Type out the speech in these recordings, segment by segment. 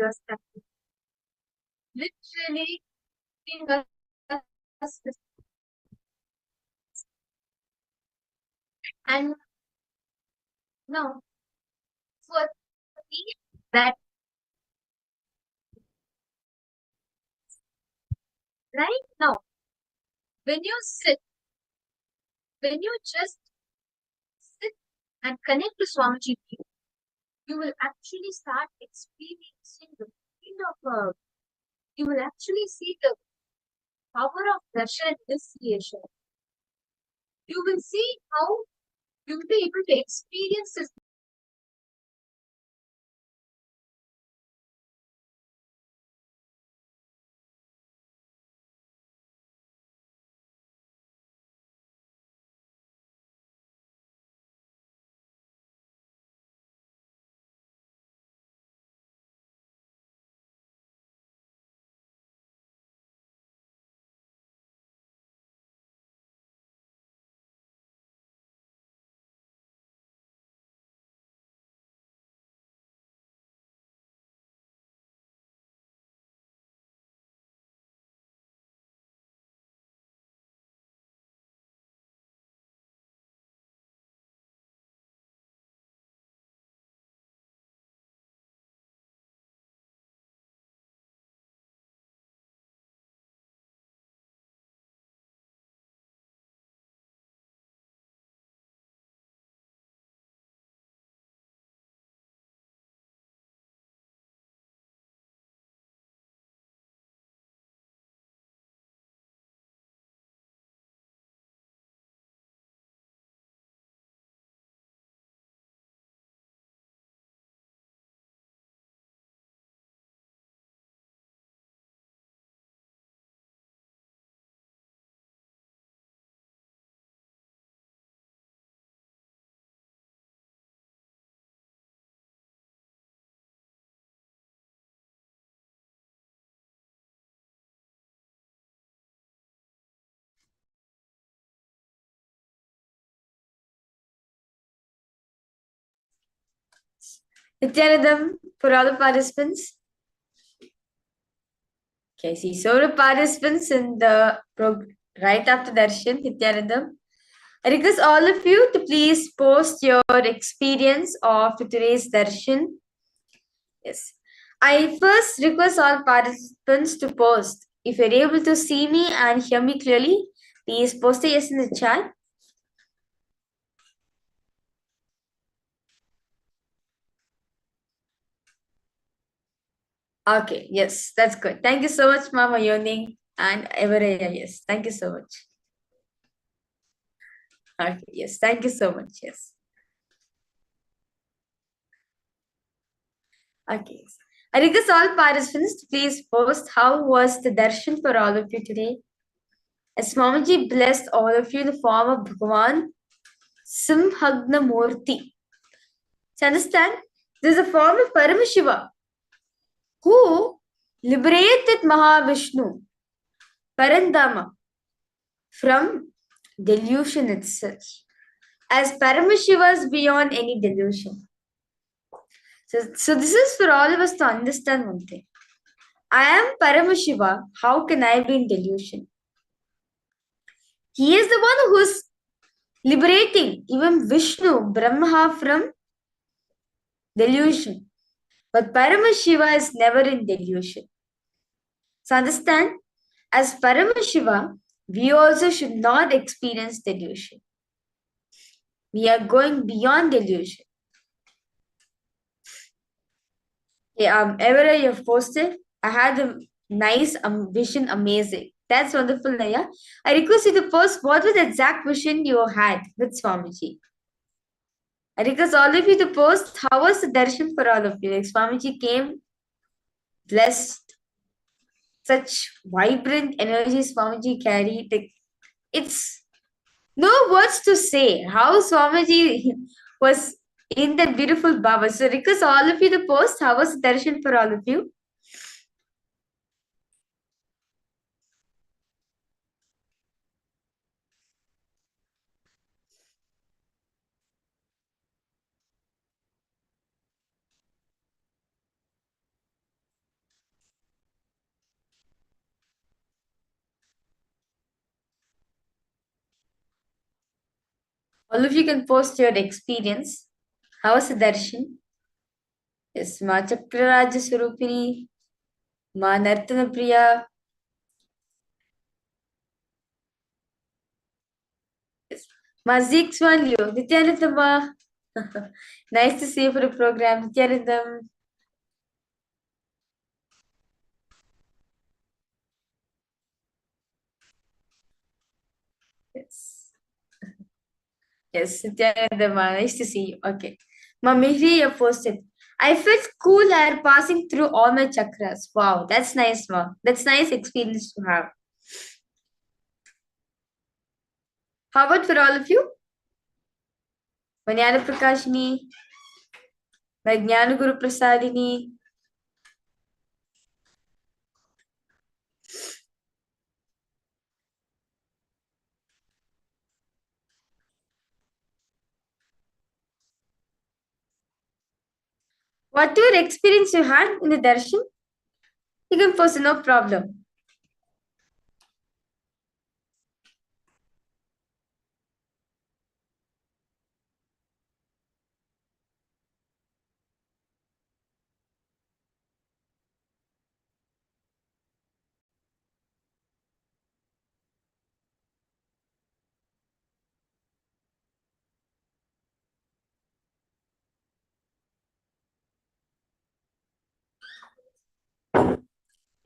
you're stuck. Literally giving us this. And no, for me, that right now, when you sit, when you just sit and connect to Swamiji, you will actually start experiencing the feel of you will actually see the power of darshan in this creation. You will see how you will be able to experience this. Nityanandam for all the participants. Okay, see, so the participants in the right after Darshan, Nityanandam. I request all of you to please post your experience of today's Darshan. Yes. I first request all participants to post. If you're able to see me and hear me clearly, please post a yes in the chat. Okay, yes, that's good. Thank you so much, Mama Yoning and Everaya. Yes, thank you so much. Okay, yes, thank you so much. Yes. Okay. I request all participants to please post how was the darshan for all of you today. As Mamaji blessed all of you in the form of Bhagavan Simhagna Murti. So understand, this is a form of Paramashiva who liberated Mahavishnu, Parandama, from delusion itself. As Paramashiva is beyond any delusion. So this is for all of us to understand one thing. I am Paramashiva. How can I be in delusion? He is the one who's liberating even Vishnu, Brahma from delusion. But Paramashiva is never in delusion. So understand, as Paramashiva, we also should not experience delusion. We are going beyond delusion. Yeah, ever you have posted, I had a nice vision, amazing. That's wonderful, Naya. I request you to post what was the exact vision you had with Swamiji. I request all of you to post how was the darshan for all of you. Like Swamiji came, blessed, such vibrant energy Swamiji carried. Like, it's no words to say how Swamiji was in that beautiful Baba. So request all of you to post how was the darshan for all of you. All of you can post your experience. How was the darshan? Yes, Ma Chakra Raja Swarupini, Ma Nartana Priya. Yes. Ma Zik Swanlio, Nityanandama. Nice to see you for the program, Nityanandam. Yes. Yes, Nityanandama. Nice to see you. Okay. Ma Mihri, you posted. I felt cool air passing through all my chakras. Wow, that's nice, Ma. That's nice experience to have. How about for all of you? Vanyana Prakashini, Vajnana Guru Prasadini. Whatever experience you had in the darshan, you can post, no problem.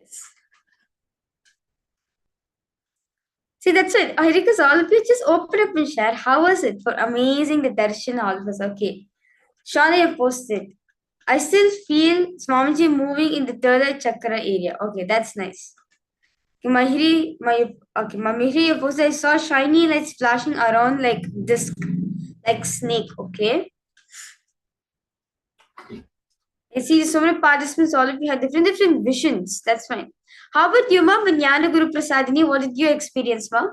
Yes. See, that's it. I request all of you just open up and share. How was it? For amazing the darshan, all of us. Okay. Shauna, you posted. I still feel Swamiji moving in the third eye chakra area. Okay, that's nice. Okay, Mahiri, you posted. I saw shiny lights flashing around like disc, like snake. Okay. I see so many participants, all of you had different visions. That's fine. How about you, Ma? Vijnana Guru Prasadini, what did you experience, Ma?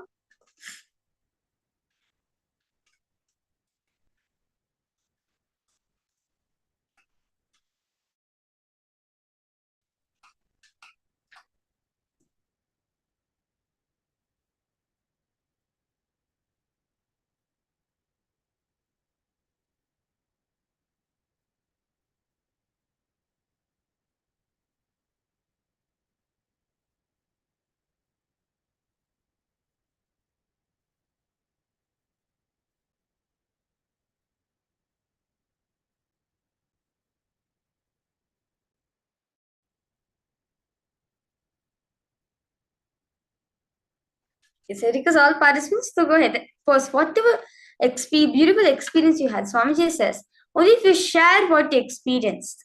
Yes, because all participants, so go ahead. First, whatever beautiful experience you had, Swamiji says, only if you share what you experienced,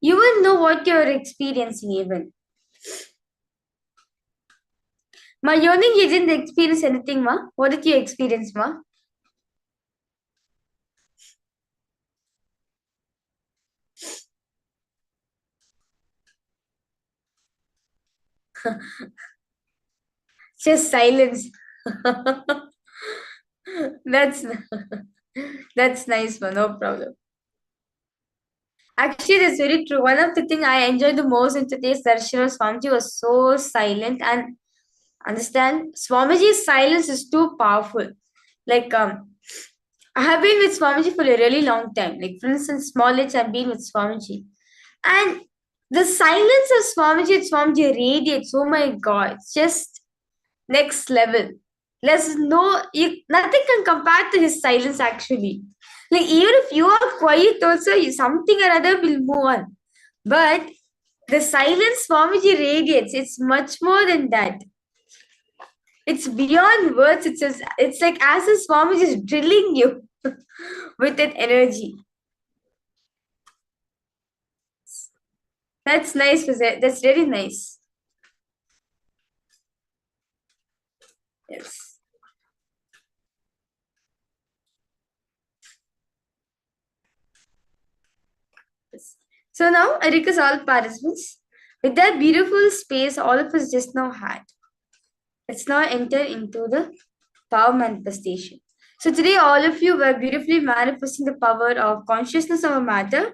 you will know what you're experiencing even. Ma, you think you didn't experience anything, Ma? What did you experience, Ma? Just silence. that's that's nice, Ma. No problem. Actually, that's very true. One of the things I enjoyed the most in today's darshan was Swamiji was so silent and understand Swamiji's silence is too powerful. Like I have been with Swamiji for a really long time. Like for instance, small age I've been with Swamiji. And the silence of Swamiji radiates. Oh my god, it's just next level. There's nothing can compare to his silence actually. Like even if you are quiet, also something or other will move on. But the silence Swamiji radiates, it's much more than that. It's beyond words. It's like as if Swamiji is drilling you with that energy. That's nice, Jose. That's very nice. Yes. Yes. So now I request all participants with that beautiful space all of us just now had. Let's now enter into the power manifestation. So today all of you were beautifully manifesting the power of consciousness of a matter.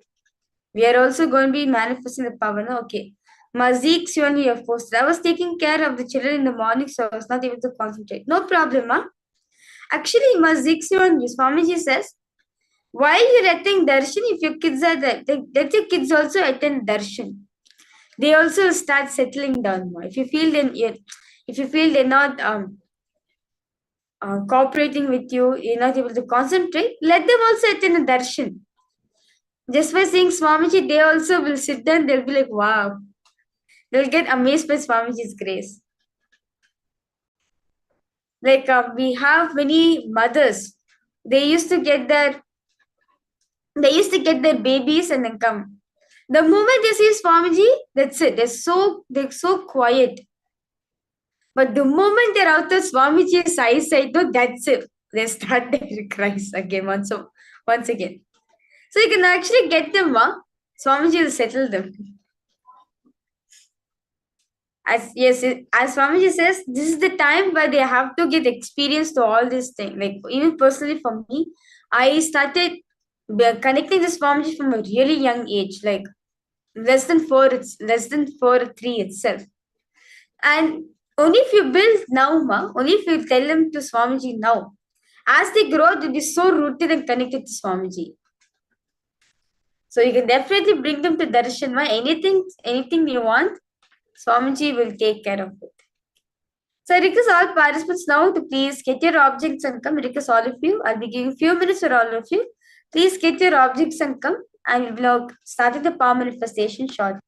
We are also going to be manifesting the power. No? Okay. Mazik Siwan, you have posted. I was taking care of the children in the morning, so I was not able to concentrate. No problem, ma. Actually, Maziksuan Swamiji says, while you're attending darshan, if your kids are there, let your kids also attend darshan. They also start settling down more. If you feel they're not cooperating with you, you're not able to concentrate, let them also attend a darshan. Just by seeing Swamiji, they also will sit there and they'll be like, wow. They'll get amazed by Swamiji's grace. Like we have many mothers. They used to get their babies and then come. The moment they see Swamiji, that's it. They're so quiet. But the moment they're out of Swamiji's eyesight, no, that's it. They start their cries again once again. So you can actually get them, Swamiji will settle them. As Swamiji says, this is the time where they have to get experience to all these things. Like even personally for me, I started connecting this Swamiji from a really young age, like less than 4 or 3 itself. And only if you build now, only if you tell them to Swamiji now, as they grow, they'll be so rooted and connected to Swamiji. So you can definitely bring them to darshan, anything you want, Swamiji will take care of it. So I request all participants now to please get your objects and come. I request all of you. I'll be giving few minutes for all of you. Please get your objects and come. And we'll start the power manifestation shortly.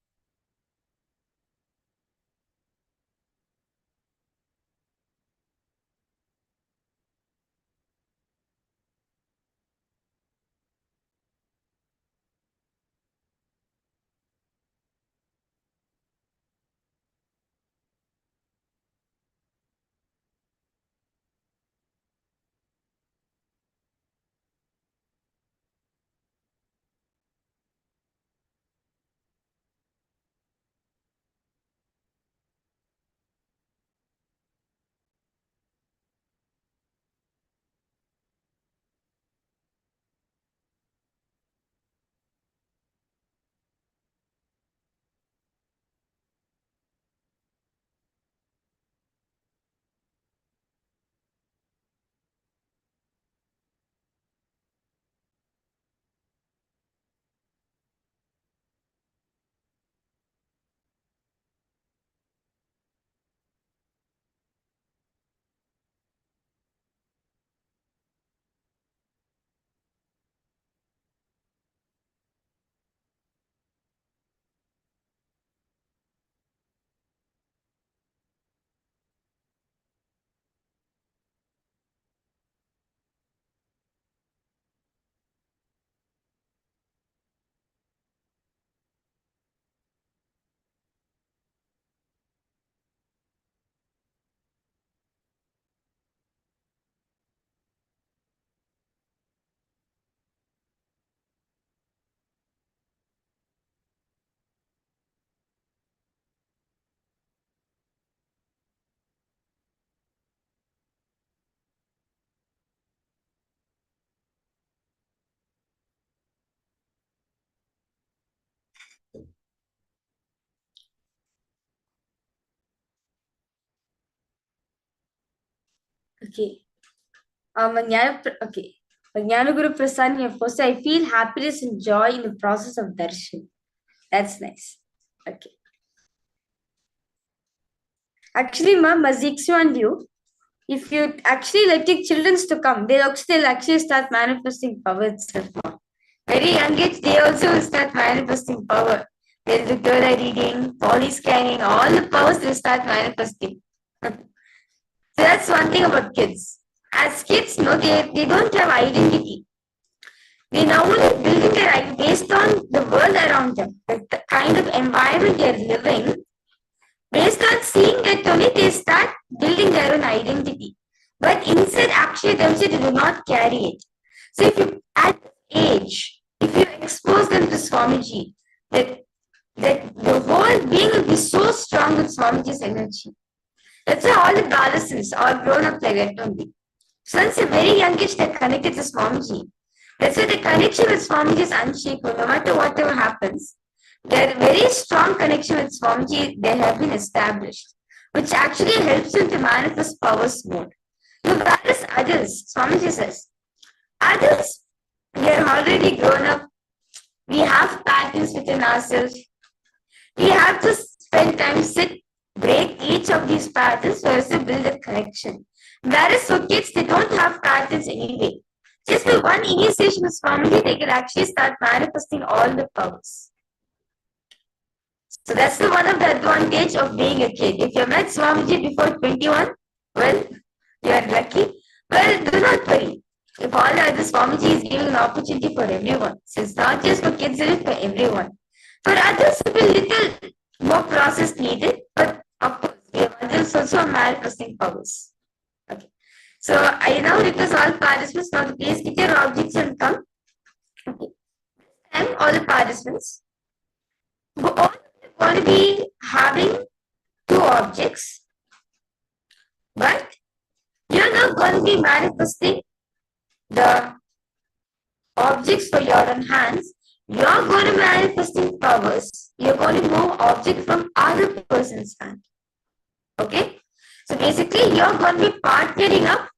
Okay. Okay. Jnana Guru Prasad, first I feel happiness and joy in the process of darshan. That's nice. Okay. Actually, Maziksu and you, if you actually let your children to come, they'll actually start manifesting power itself. Very young age, they also will start manifesting power. They'll do third eye reading, body scanning, all the powers they'll start manifesting. So that's one thing about kids. As kids, no, they don't have identity. They now only building their identity based on the world around them, the kind of environment they're living. Based on seeing that only they start building their own identity. But inside actually themselves they do not carry it. So if you at age, if you expose them to Swamiji, that the whole being will be so strong with Swamiji's energy. That's why all the adolescents are grown up like that only. Since a very young age they're connected to Swamiji. That's why the connection with Swamiji is unshakable, no matter whatever happens. Their very strong connection with Swamiji, they have been established, which actually helps them to manifest powers more. Whereas others, Swamiji says, others, we are already grown up. We have patterns within ourselves. We have to spend time, sit, break each of these patterns for us to build a connection. Whereas for kids, they don't have patterns anyway. Just with one initiation of Swamiji, they can actually start manifesting all the powers. So that's the one of the advantage of being a kid. If you met Swamiji before 21, well, you are lucky. Well, do not worry. If all the other Swamiji is giving an opportunity for everyone. So it's not just for kids, it is for everyone. For others, it will little more process needed, but of course, we have others also manifesting powers. Okay. So I now request all participants now to please get your objects and come. Okay. And all the participants who all going to be having two objects, but you're not going to be manifesting the objects for your own hands. You're going to manifesting powers. You're going to move objects from other person's hand. Okay? So basically, you're going to be partnering up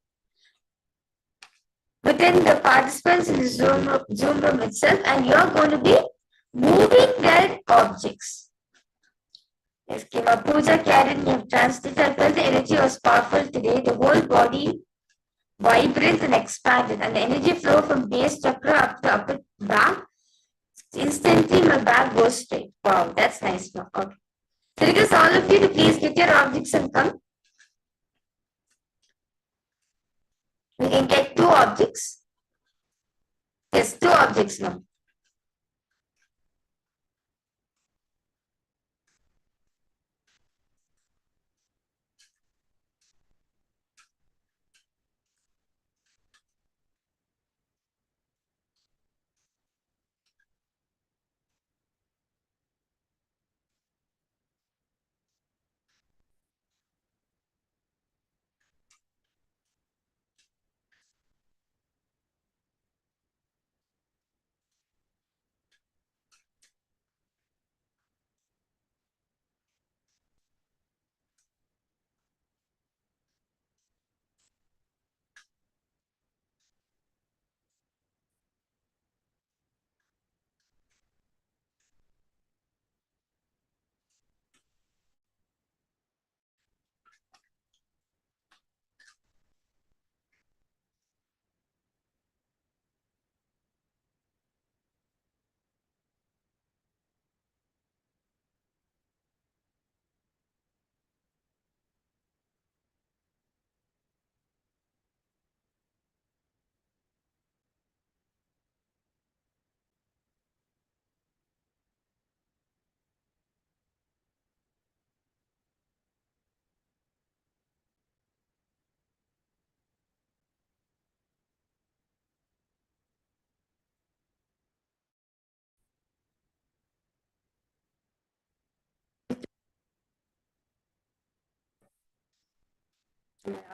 within the participants in the Zoom room itself, and you're going to be moving their objects. Yes, Kima Puja carried me translated. I felt the energy was powerful today. The whole body vibrant and expanded, and the energy flow from base chakra up to the upper back. Instantly, my back goes straight. Wow, that's nice. Okay. So, request all of you to please get your objects and come. We can get two objects. Yes, two objects now.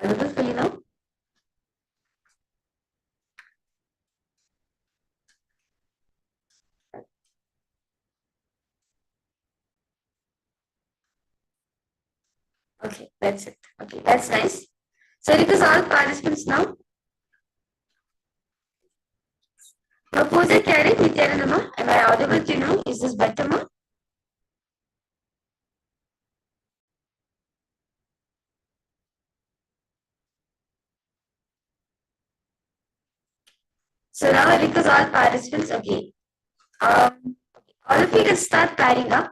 Available for you now? Okay, that's it. Okay, that's nice. So, request all participants now. Propose carry Nityanama. Am I audible to you now? Is this better, ma? So now I request all participants. Okay. All of you can start pairing up.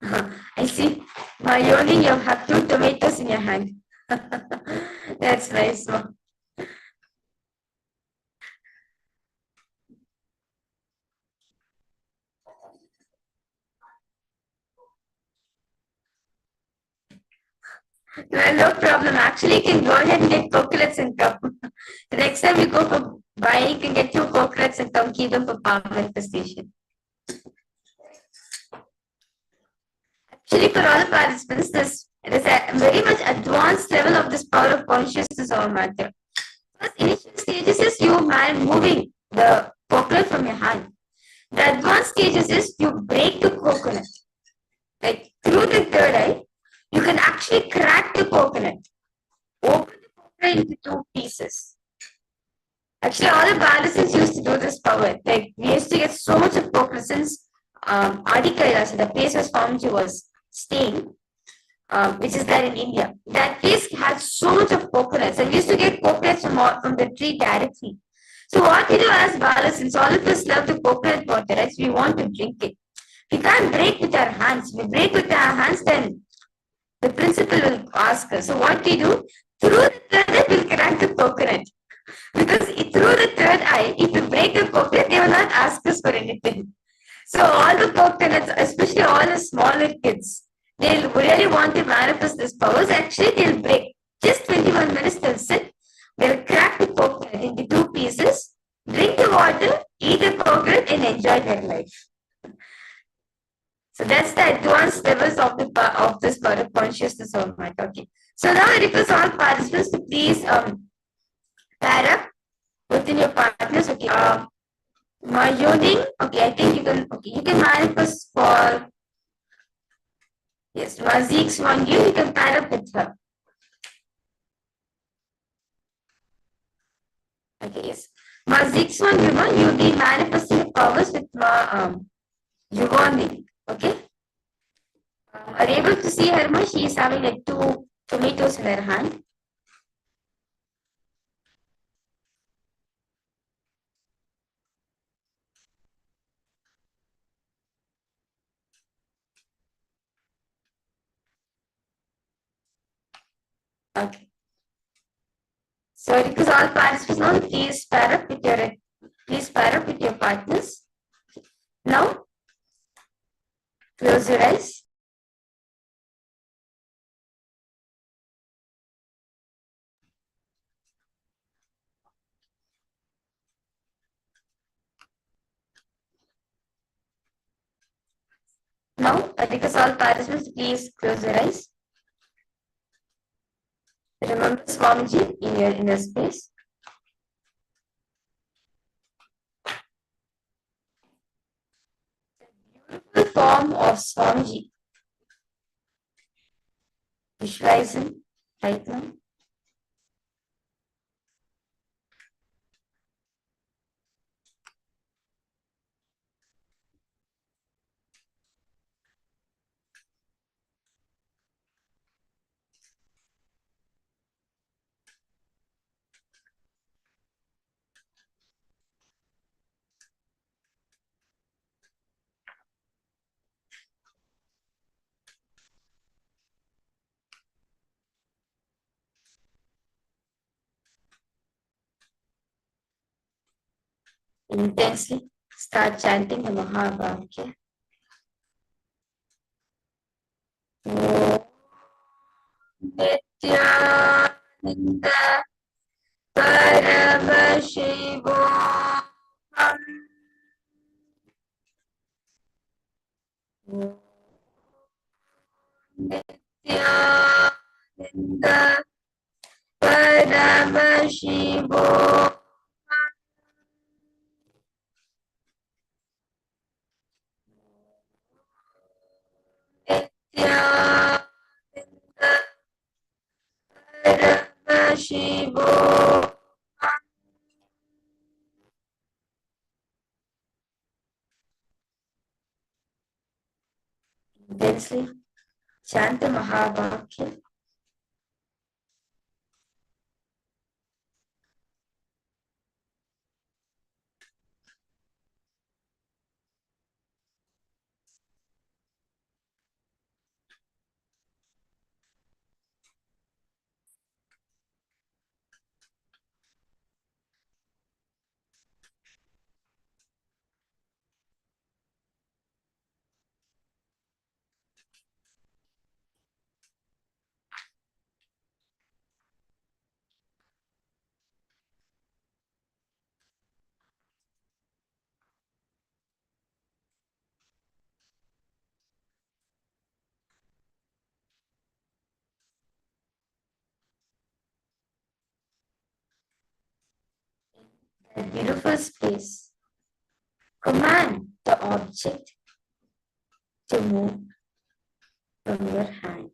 I see. Mayoni, you have two tomatoes in your hand. That's nice, ma. Well, no problem. Actually, you can go ahead and get coconuts and come. The next time you go for buying, you can get two coconuts and come keep them for power manifestation. Actually, for all the participants, there's a very much advanced level of this power of consciousness or matter. First, initial stages is you moving the coconut from your hand. The advanced stages is you break the coconut. Like through the third eye, you can actually crack the coconut. Open the coconut into two pieces. Actually, all the Balisans used to do this power. Like, we used to get so much of coconut since Adi Kailas, the place where Swamiji was staying, which is there in India. That place had so much of coconuts, and we used to get coconuts from the tree directly. So what we do as Balasans, all of us love the coconut water, right? So we want to drink it. We can't break with our hands. If we break with our hands, then the principal will ask us. So what we do, through the third eye, we'll crack the coconut. Because through the third eye, if you break the coconut, they will not ask us for anything. So all the coconuts, especially all the smaller kids, they'll really want to manifest these powers. Actually, they'll break. Just 21 minutes they'll sit. They'll crack the coconut into two pieces, drink the water, eat the coconut, and enjoy their life. So that's the advanced levels of this part of consciousness of mind. Okay. So now I request all participants to please pair up within your partners. Okay. My yoding. Okay, I think you can manifest for yes, Mazik's one you can pair up with her. Okay, yes. Mazik's one you'll be manifesting powers with my Yugoni. Okay. Are you able to see her? She is having like two tomatoes in her hand. Okay. So because all participants now, please pair up with your partners. Now, close your eyes. Now, because all participants, please close your eyes. Remember Swamiji in your inner space. The form of Swamiji. Visualize him right now. Intensely start chanting the Mahavakya. Nityananda Paramashivoham Nityananda Paramashivoham Nityananda Paramashivoham. Intensely chant the Mahavakya. A beautiful space. Command the object to move from your hand.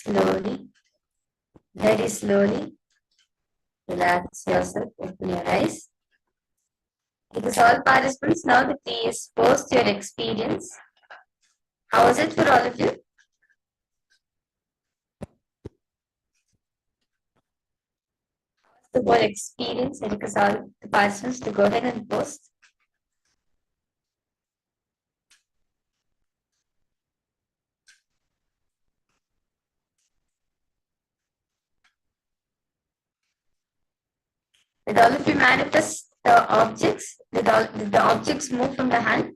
slowly, very slowly. Relax yourself, open your eyes. Because all participants now the please post your experience. How was it for all of you? The whole experience, I request all the participants to go ahead and post. Did all of you manifest the objects? Did the objects move from the hand?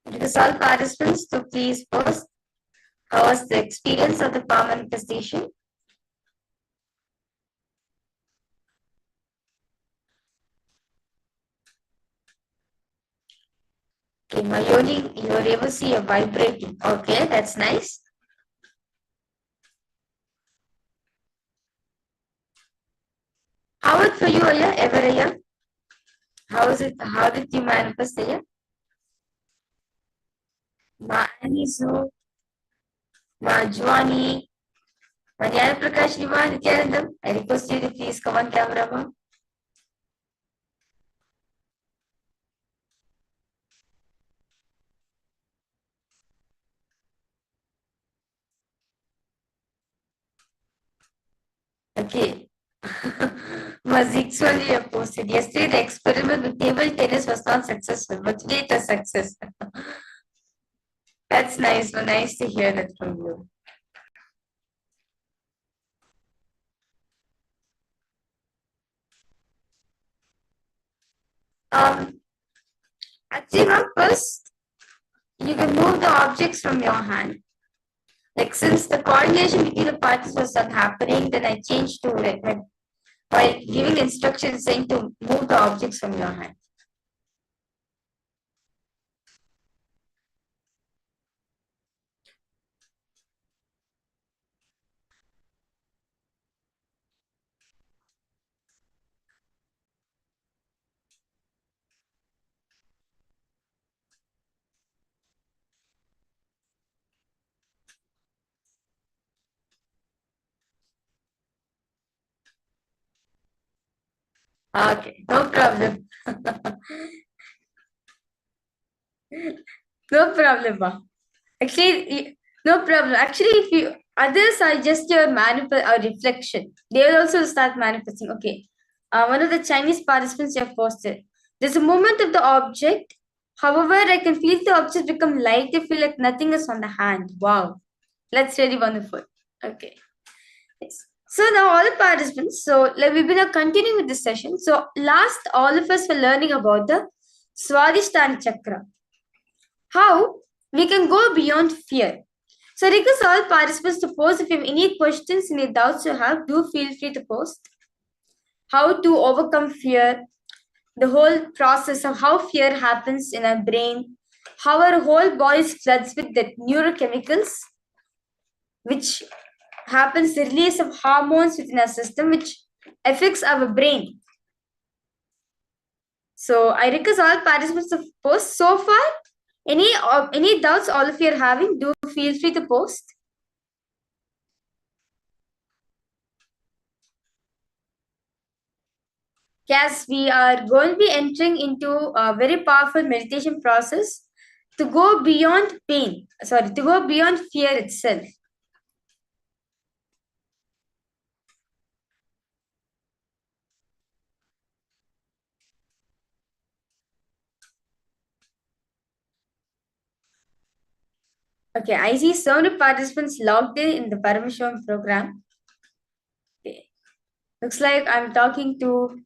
Request all participants to please post. How was the experience of the power manifestation? Okay, Mayoni, you were able to see a vibrating. Okay, that's nice. How was it for you, Aya? Ever, Aya? How was it? How did you manifest, Aya? Ma Anisu, Ma Juani, Ma Jnana Prakash Nima, Nityanandam. I request you to please come on camera, ma. Okay. Mazik's only have posted. Yesterday, the experiment with table tennis was not successful, but today it was success. That's nice. Well, nice to hear that from you. Actually, not first. You can move the objects from your hand. Like since the coordination between the parties was not happening, then I changed to like by giving instructions saying to move the objects from your hand. Okay, no problem. No problem, ma. Actually, no problem. Actually, if you others are just your manifest or reflection, they will also start manifesting. Okay. One of the Chinese participants have posted. There's a movement of the object. However, I can feel the object become light. I feel like nothing is on the hand. Wow. That's really wonderful. Okay. Yes. So now all the participants, so like we've been continuing with this session. So last all of us were learning about the Swadhisthana Chakra. How we can go beyond fear. So request all participants to post if you have any questions, any doubts you have, do feel free to post. How to overcome fear, the whole process of how fear happens in our brain, how our whole body floods with the neurochemicals, which happens the release of hormones within our system, which affects our brain. So I request all participants to post. So far, any doubts all of you are having, do feel free to post. Yes, we are going to be entering into a very powerful meditation process to go beyond pain, to go beyond fear itself. Okay, I see so many participants logged in the Paramashivoham program. Okay. Looks like I'm talking to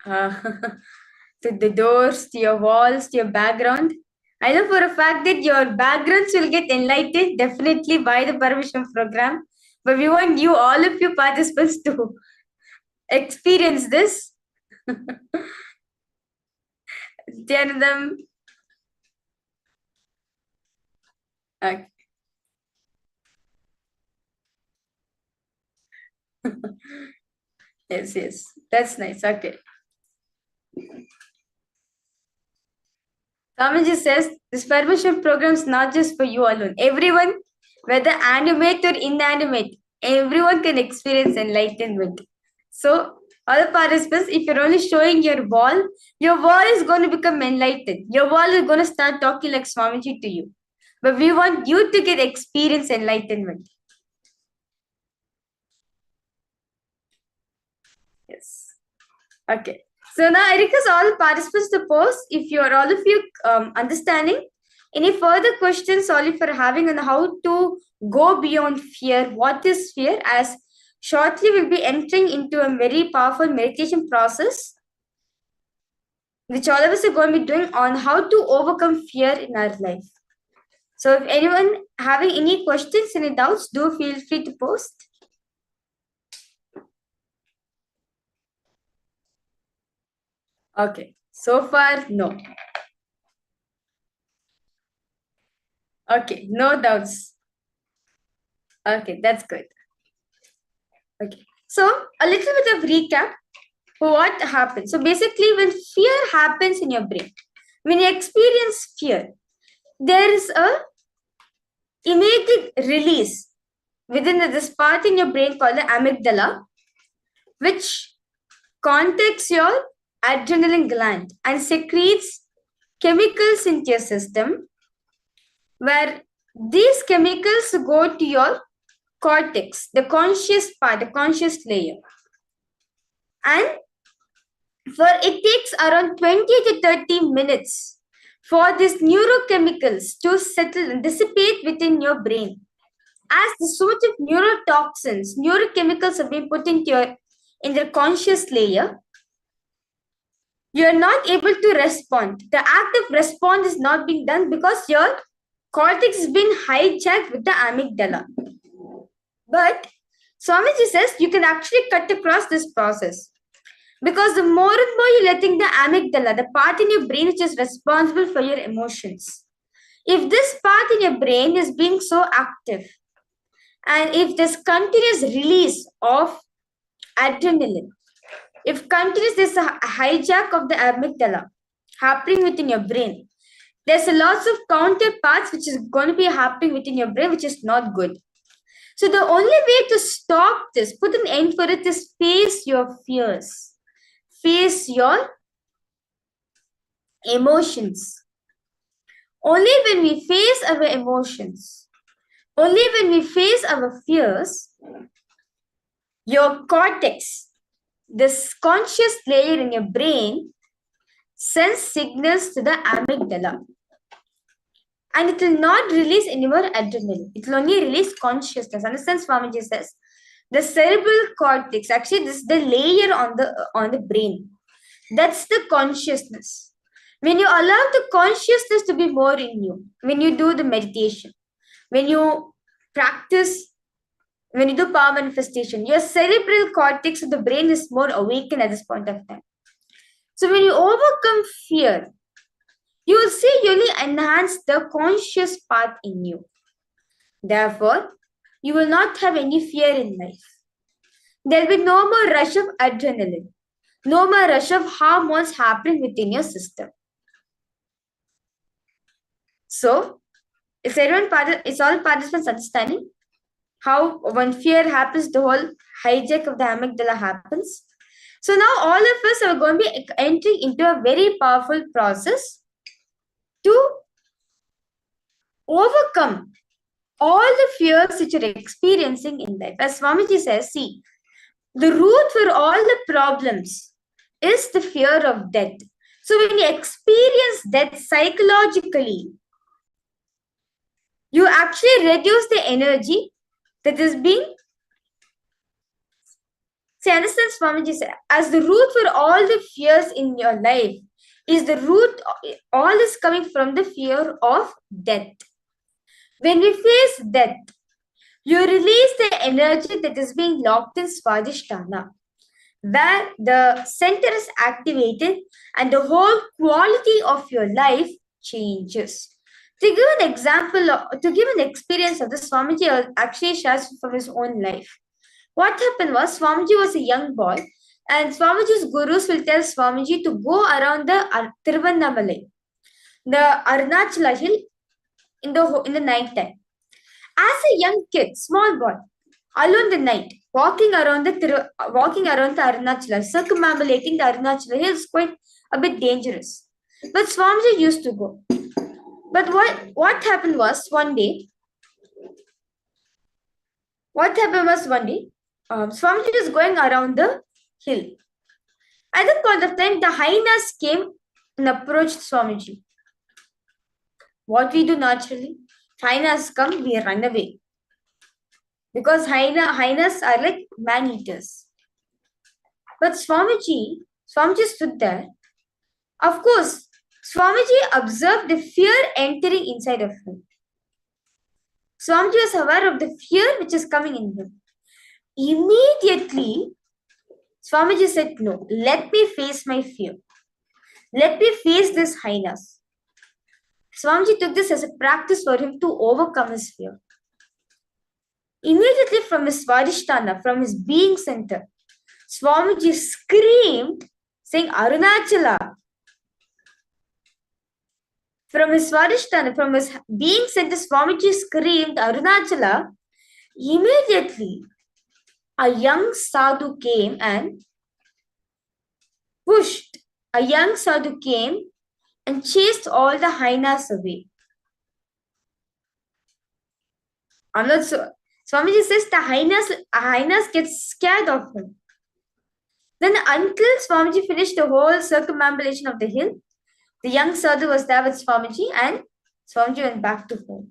to the doors, to your walls, to your background. I know for a fact that your backgrounds will get enlightened definitely by the Paramashivoham program. But we want you, all of you participants, to experience this. Janadam. Okay. Yes. That's nice. Okay. Kamaji says this Paramashivoham program is not just for you alone. Everyone, whether animate or inanimate, everyone can experience enlightenment. So, all the participants, if you're only showing your wall is going to become enlightened. Your wall is going to start talking like Swamiji to you. But we want you to get experience enlightenment. Yes. Okay. So now I request all participants to post if you're all of you understanding any further questions all if you're having on how to go beyond fear. What is fear? As shortly we'll be entering into a very powerful meditation process which all of us are going to be doing on how to overcome fear in our life. So if anyone having any questions, any doubts, do feel free to post. Okay, so far, no. Okay, no doubts. Okay, that's good. Okay, so a little bit of recap. What happens? So basically, when fear happens in your brain, when you experience fear, there is a immediate release within this part in your brain called the amygdala, which contacts your adrenaline gland and secretes chemicals into your system, where these chemicals go to your cortex, the conscious part, the conscious layer. And for it takes around 20 to 30 minutes for these neurochemicals to settle and dissipate within your brain. As the so much of neurotoxins, neurochemicals have been put into in the conscious layer, you are not able to respond. The act of response is not being done because your cortex has been hijacked with the amygdala. But Swamiji says you can actually cut across this process. Because the more and more you're letting the amygdala, the part in your brain which is responsible for your emotions, if this part in your brain is being so active, and if there's continuous release of adrenaline, if continuous there's a hijack of the amygdala happening within your brain, there's a lots of counterparts which is going to be happening within your brain, which is not good. So the only way to stop this, put an end for it, is face your fears. Face your emotions. Only when we face our emotions, only when we face our fears, your cortex, this conscious layer in your brain, sends signals to the amygdala. And it will not release any more adrenaline. It will only release consciousness. Understand, Swamiji says? The cerebral cortex, actually, this is the layer on the brain. That's the consciousness. When you allow the consciousness to be more in you, when you do the meditation, when you practice, when you do power manifestation, your cerebral cortex of the brain is more awakened at this point of time. So when you overcome fear, you will see you will enhance the conscious part in you. Therefore, you will not have any fear in life. There will be no more rush of adrenaline, no more rush of hormones happening within your system. So, is all participants understanding how when fear happens, the whole hijack of the amygdala happens? So now all of us are going to be entering into a very powerful process to overcome all the fears which you're experiencing in life. As Swamiji says, see, the root for all the problems is the fear of death. So when you experience death psychologically, you actually reduce the energy that is being. See, understand, Swamiji said, as the root for all the fears in your life is the root, all is coming from the fear of death. When we face death, you release the energy that is being locked in Swadhisthana, where the center is activated and the whole quality of your life changes. To give an example, to give an experience of this, Swamiji actually shares from his own life. What happened was, Swamiji was a young boy, and Swamiji's gurus will tell Swamiji to go around the Tiruvannamalai, the Arunachala hill, in the night time. As a young kid, small boy, alone the night, walking around the Arunachala, circumambulating the Arunachala hill is quite a bit dangerous. But Swamiji used to go. But what happened was one day, Swamiji was going around the hill. At that point of time, the hyenas came and approached Swamiji. What we do naturally, hyenas come, we run away. Because hyenas are like man-eaters. But Swamiji stood there. Of course, Swamiji observed the fear entering inside of him. Swamiji was aware of the fear which is coming in him. Immediately, Swamiji said, no, let me face my fear. Let me face this hyenas. Swamiji took this as a practice for him to overcome his fear. Immediately from his Swadhisthana, from his being center, Swamiji screamed, saying, Arunachala. From his Swadhisthana, from his being center, Swamiji screamed, Arunachala. Immediately, a young sadhu came and pushed. A young sadhu came and chased all the hyenas away. Swamiji says the hyenas get scared of him. Then until Swamiji finished the whole circumambulation of the hill, the young sadhu was there with Swamiji and Swamiji went back to home.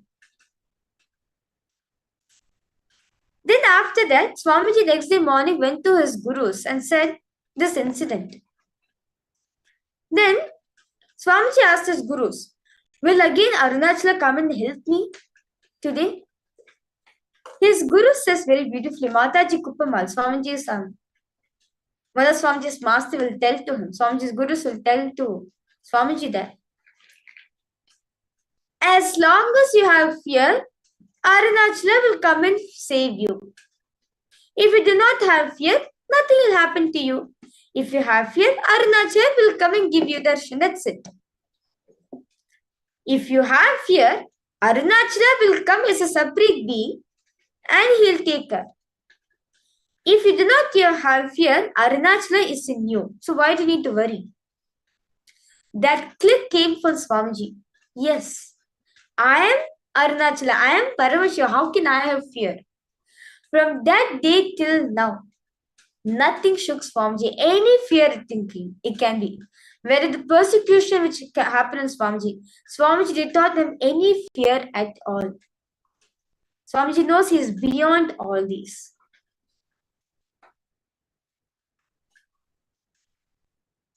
Then after that, Swamiji next day morning went to his gurus and said this incident. Then Swamiji asked his gurus, will again Arunachala come and help me today? His guru says very beautifully, Mataji Kuppamal, Swamiji's son. Mother Swamiji's master will tell to him, Swamiji's gurus will tell to Swamiji that as long as you have fear, Arunachala will come and save you. If you do not have fear, nothing will happen to you. If you have fear, Arunachala will come and give you darshan. That's it. If you have fear, Arunachala will come as a separate being and he'll take care. If you do not have fear, Arunachala is in you. So why do you need to worry? That click came from Swamiji. Yes, I am Arunachala. I am Paramashivoham. How can I have fear? From that day till now, nothing shook Swamiji. Any fear thinking, it can be. Whether the persecution which happened in Swamiji did not have any fear at all. Swamiji knows he is beyond all these.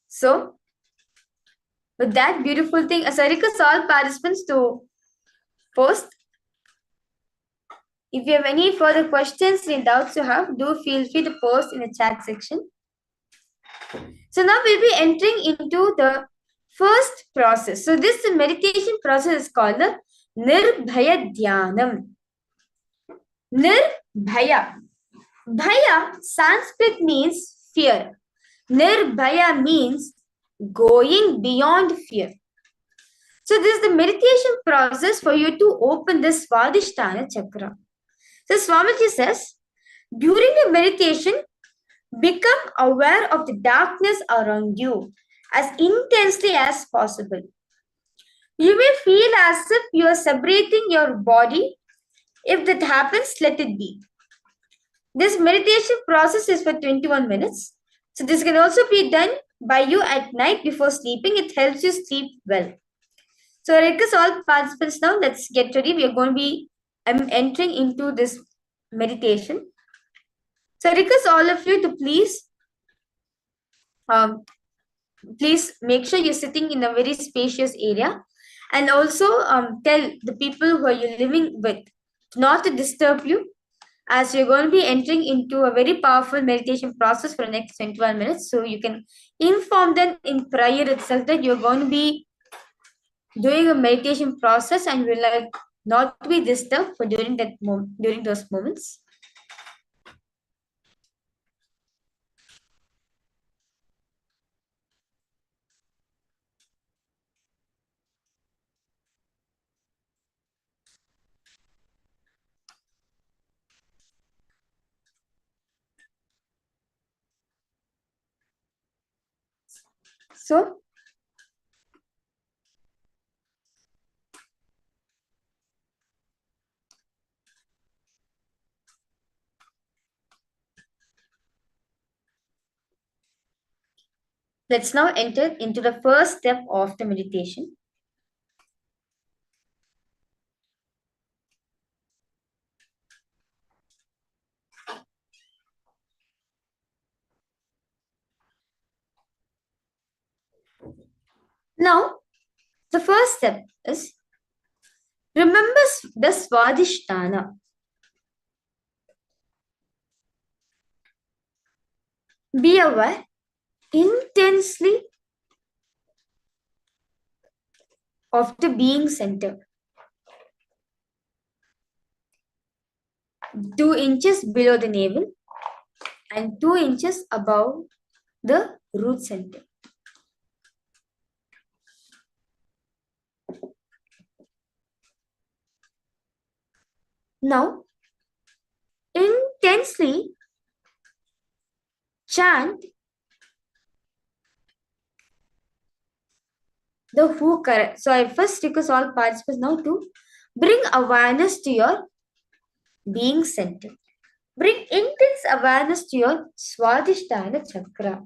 So, with that beautiful thing, I request all participants to post. If you have any further questions or doubts you have, do feel free to post in the chat section. So now we'll be entering into the first process. So this meditation process is called the Nirbhaya Dhyanam. Nirbhaya. Bhaya, Sanskrit means fear. Nirbhaya means going beyond fear. So this is the meditation process for you to open this Swadhisthana chakra. So Swamiji says, during the meditation, become aware of the darkness around you as intensely as possible. You may feel as if you are separating your body. If that happens, let it be. This meditation process is for 21 minutes. So this can also be done by you at night before sleeping. It helps you sleep well. So I request all participants now, let's get ready. We are going to be entering into this meditation. So I request all of you to please please make sure you're sitting in a very spacious area, and also tell the people who are you living with not to disturb you, as you're going to be entering into a very powerful meditation process for the next 21 minutes. So you can inform them in prior itself that you're going to be doing a meditation process and will like not be disturbed for during those moments. So let's now enter into the first step of the meditation. Now, the first step is remember the Swadhisthana. Be aware intensely of the being center. 2 inches below the navel and 2 inches above the root center. Now, intensely chant the who correct. So I first request all participants now to bring awareness to your being center. Bring intense awareness to your Swadhisthana chakra.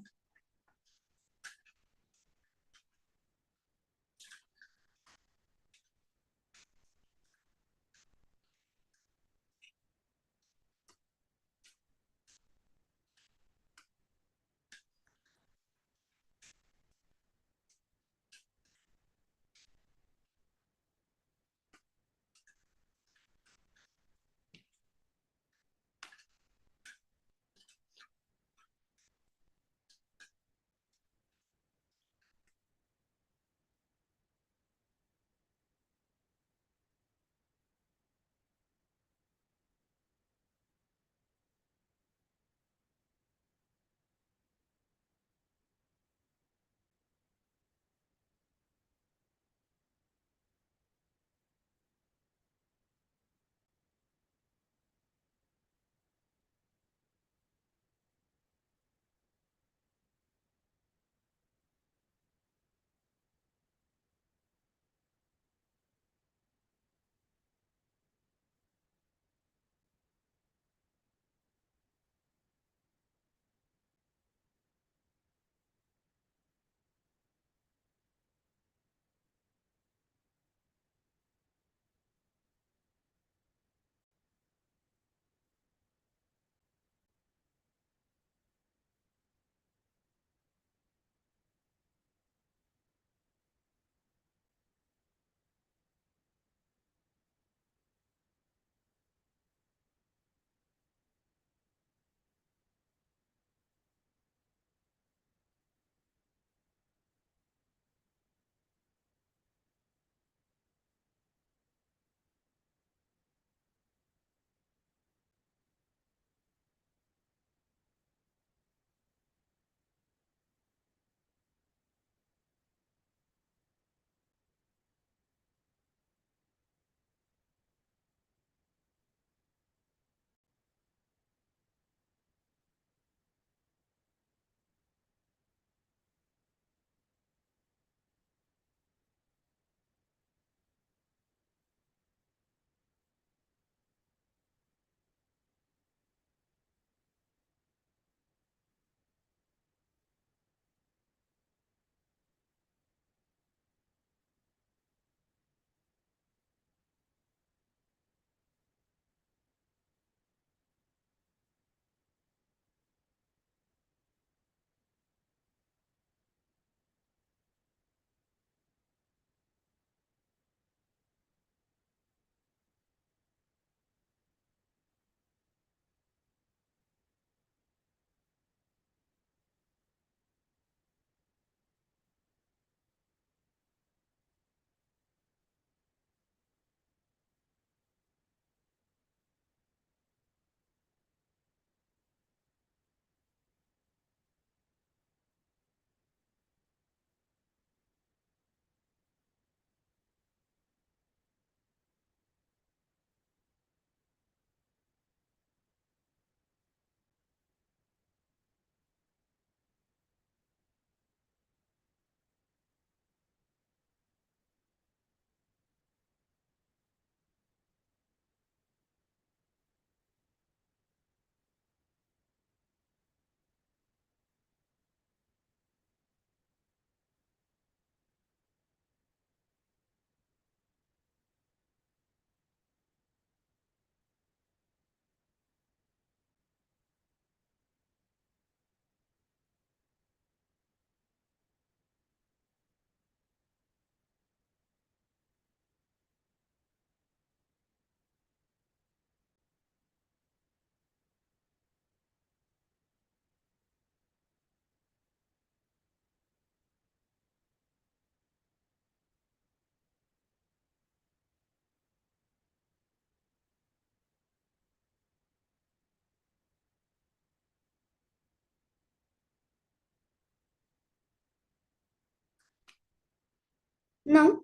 Now,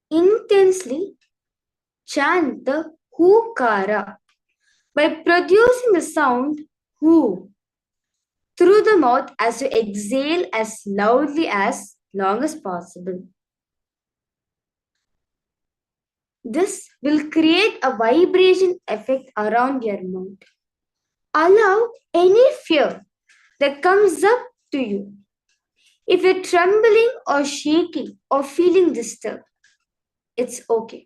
intensely chant the Hukara by producing the sound Hu through the mouth as you exhale as loudly as long as possible. This will create a vibration effect around your mouth. Allow any fear that comes up to you. If you're trembling or shaking or feeling disturbed, it's okay.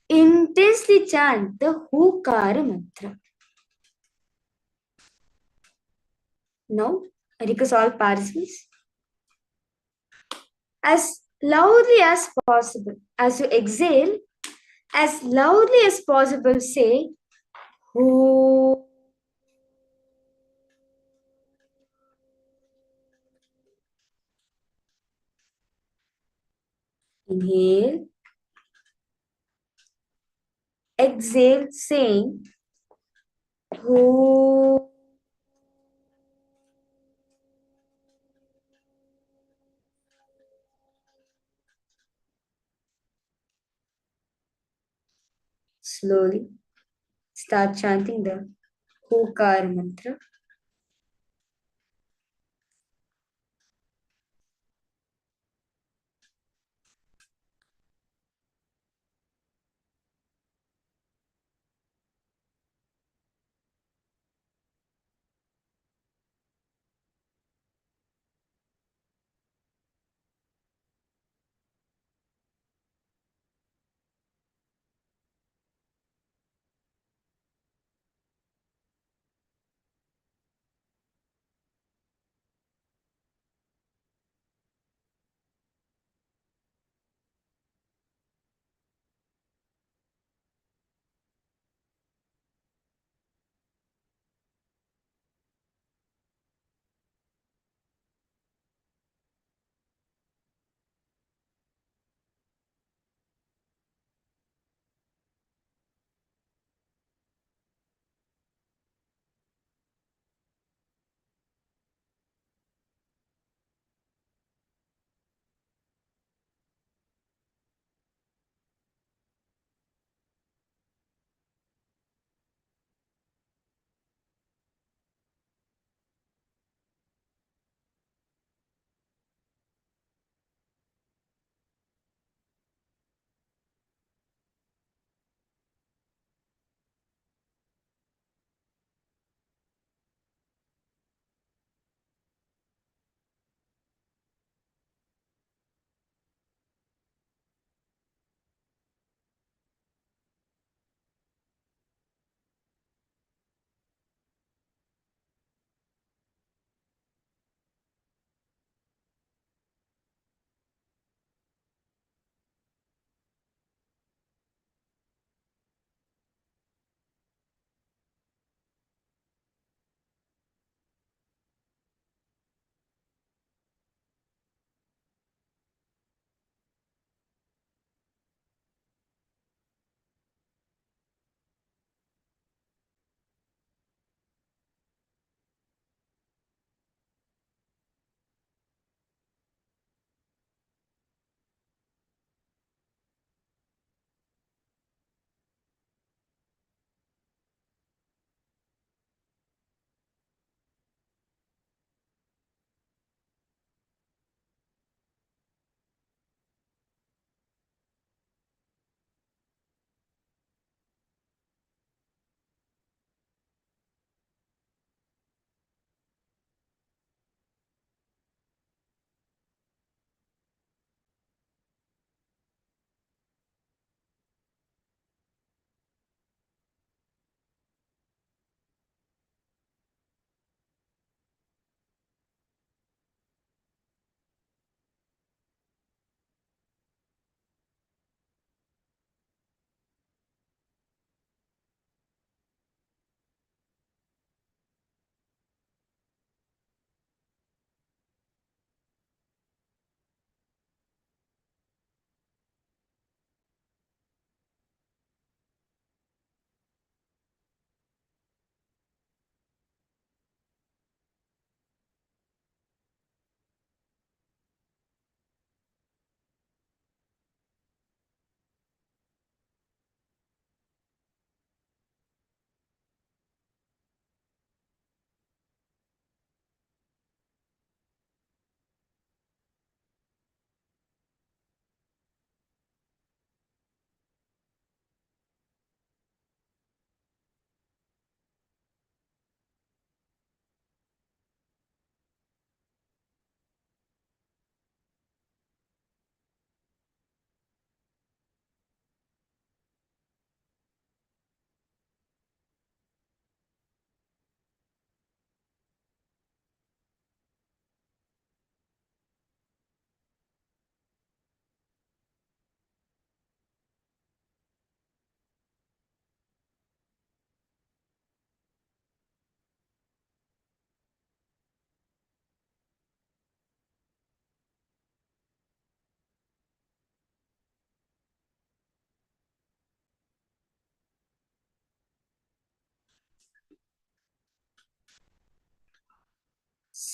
Intensely chant the Hukara mantra. Now, request all participants as loudly as possible. As you exhale, as loudly as possible, say Hu. Inhale, exhale, saying Hu. Slowly start chanting the Hukar mantra.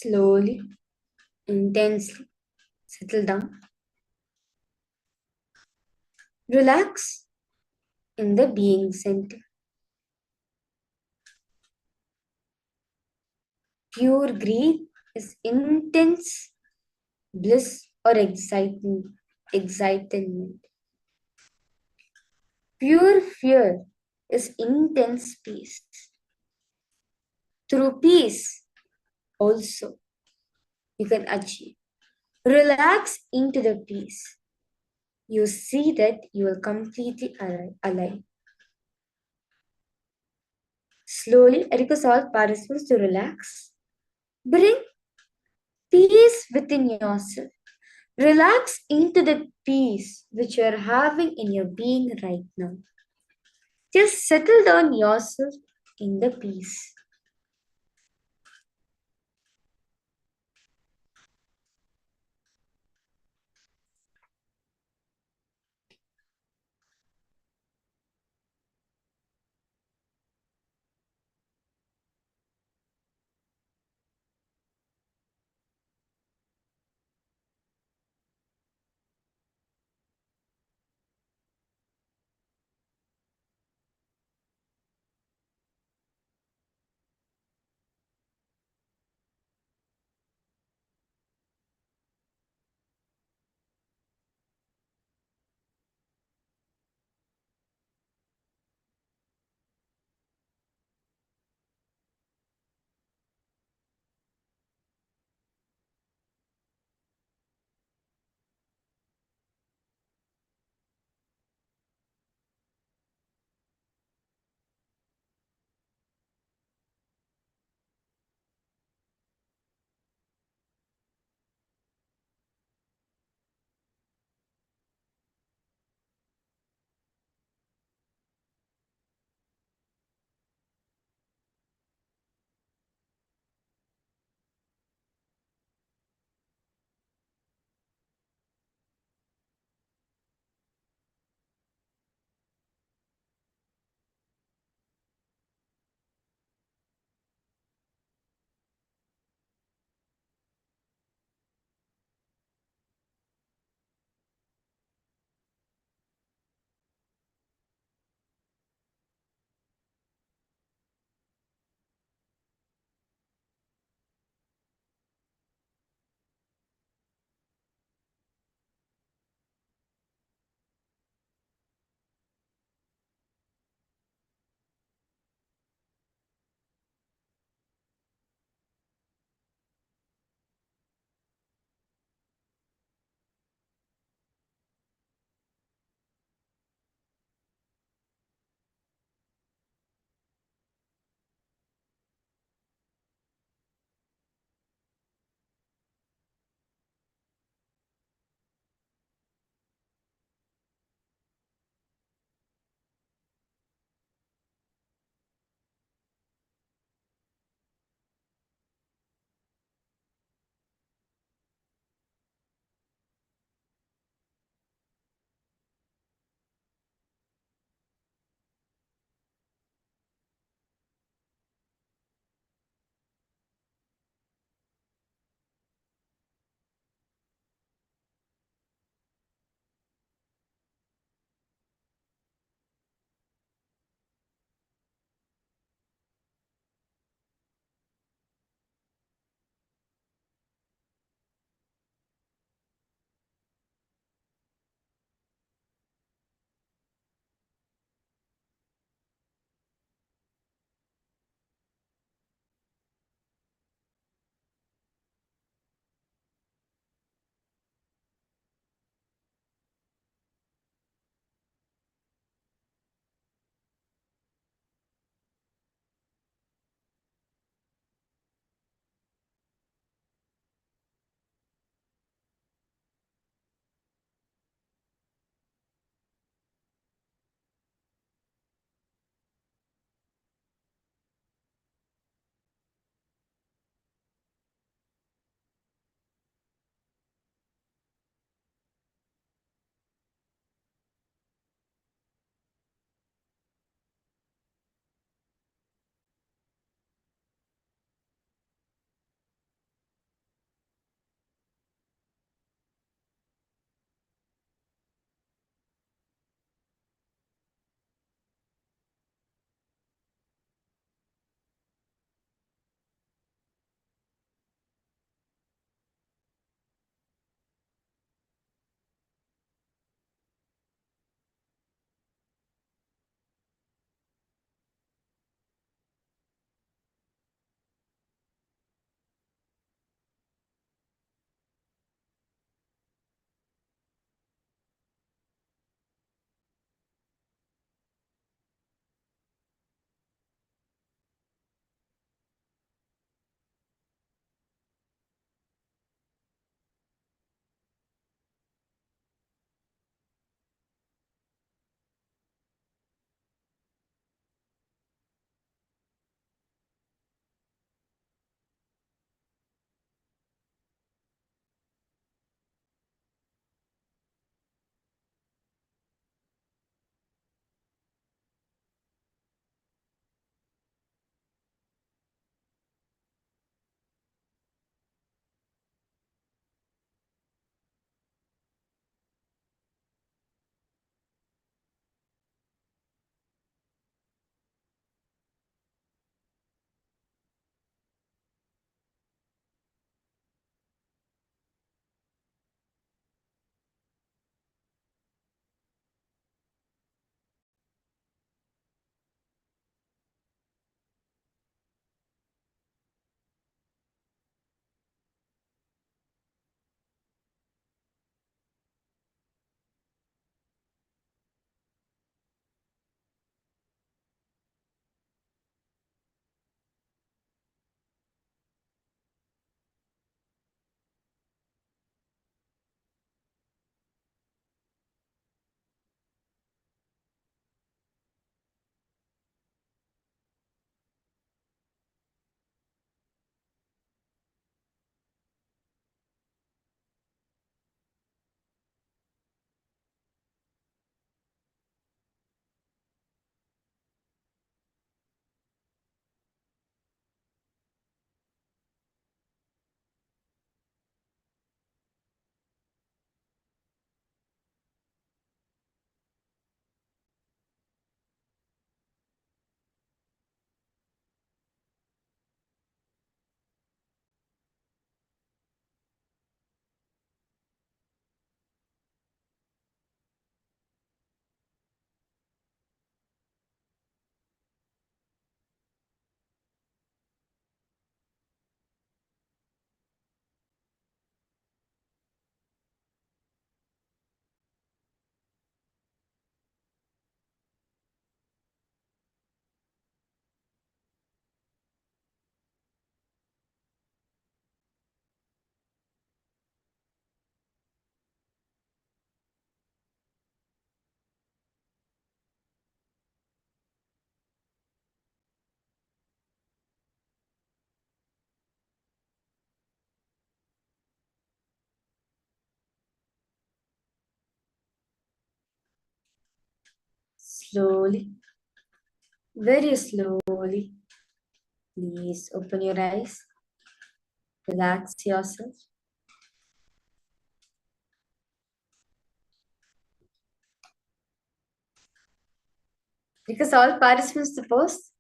slowly, intensely settle down. Relax in the being center. Pure greed is intense bliss or excitement. Pure fear is intense peace. Through peace, also, you can achieve. Relax into the peace. You see that you are completely alive. Slowly, request all participants to relax. Bring peace within yourself. Relax into the peace which you are having in your being right now. Just settle down yourself in the peace. slowly, very slowly. Please open your eyes, relax yourself. Because all participants to post,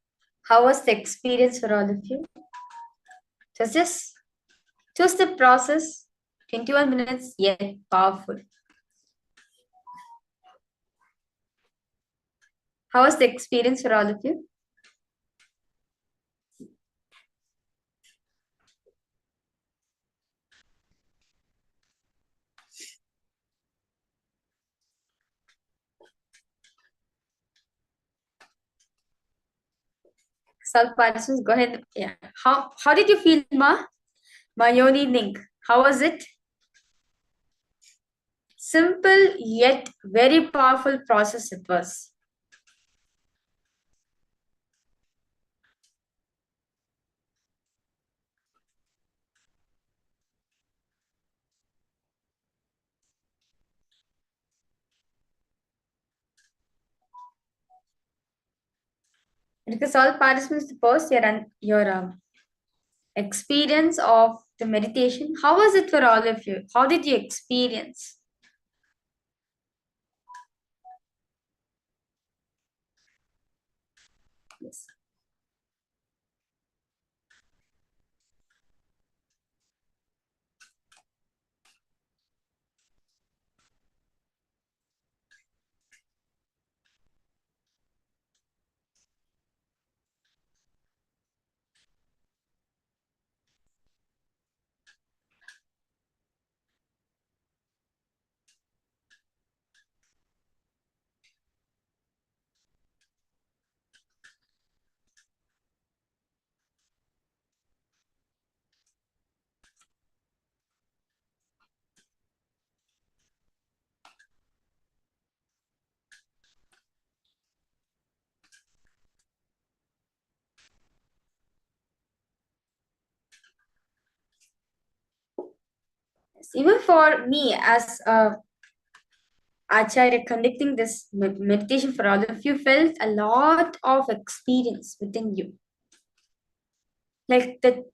how was the experience for all of you? So just the process, 21 minutes, yet powerful. How was the experience for all of you? Self participants, go ahead. Yeah. How did you feel, Ma? Mayoni Ning. How was it? Simple yet very powerful process it was. Because all participants to post your experience of the meditation. How was it for all of you? How did you experience? Yes. Even for me as a Acharya conducting this meditation for all of you, felt a lot of experience within you. Like the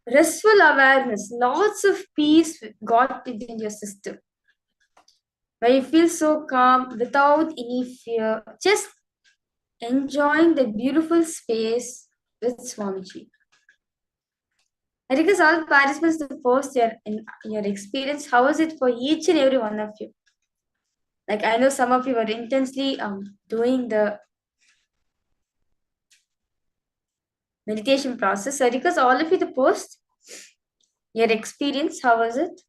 restful awareness, lots of peace got within your system. Where you feel so calm without any fear, just enjoying the beautiful space with Swamiji. I request all participants to post your experience. How was it for each and every one of you? Like I know some of you were intensely doing the meditation process. So I request all of you to post your experience. How was it?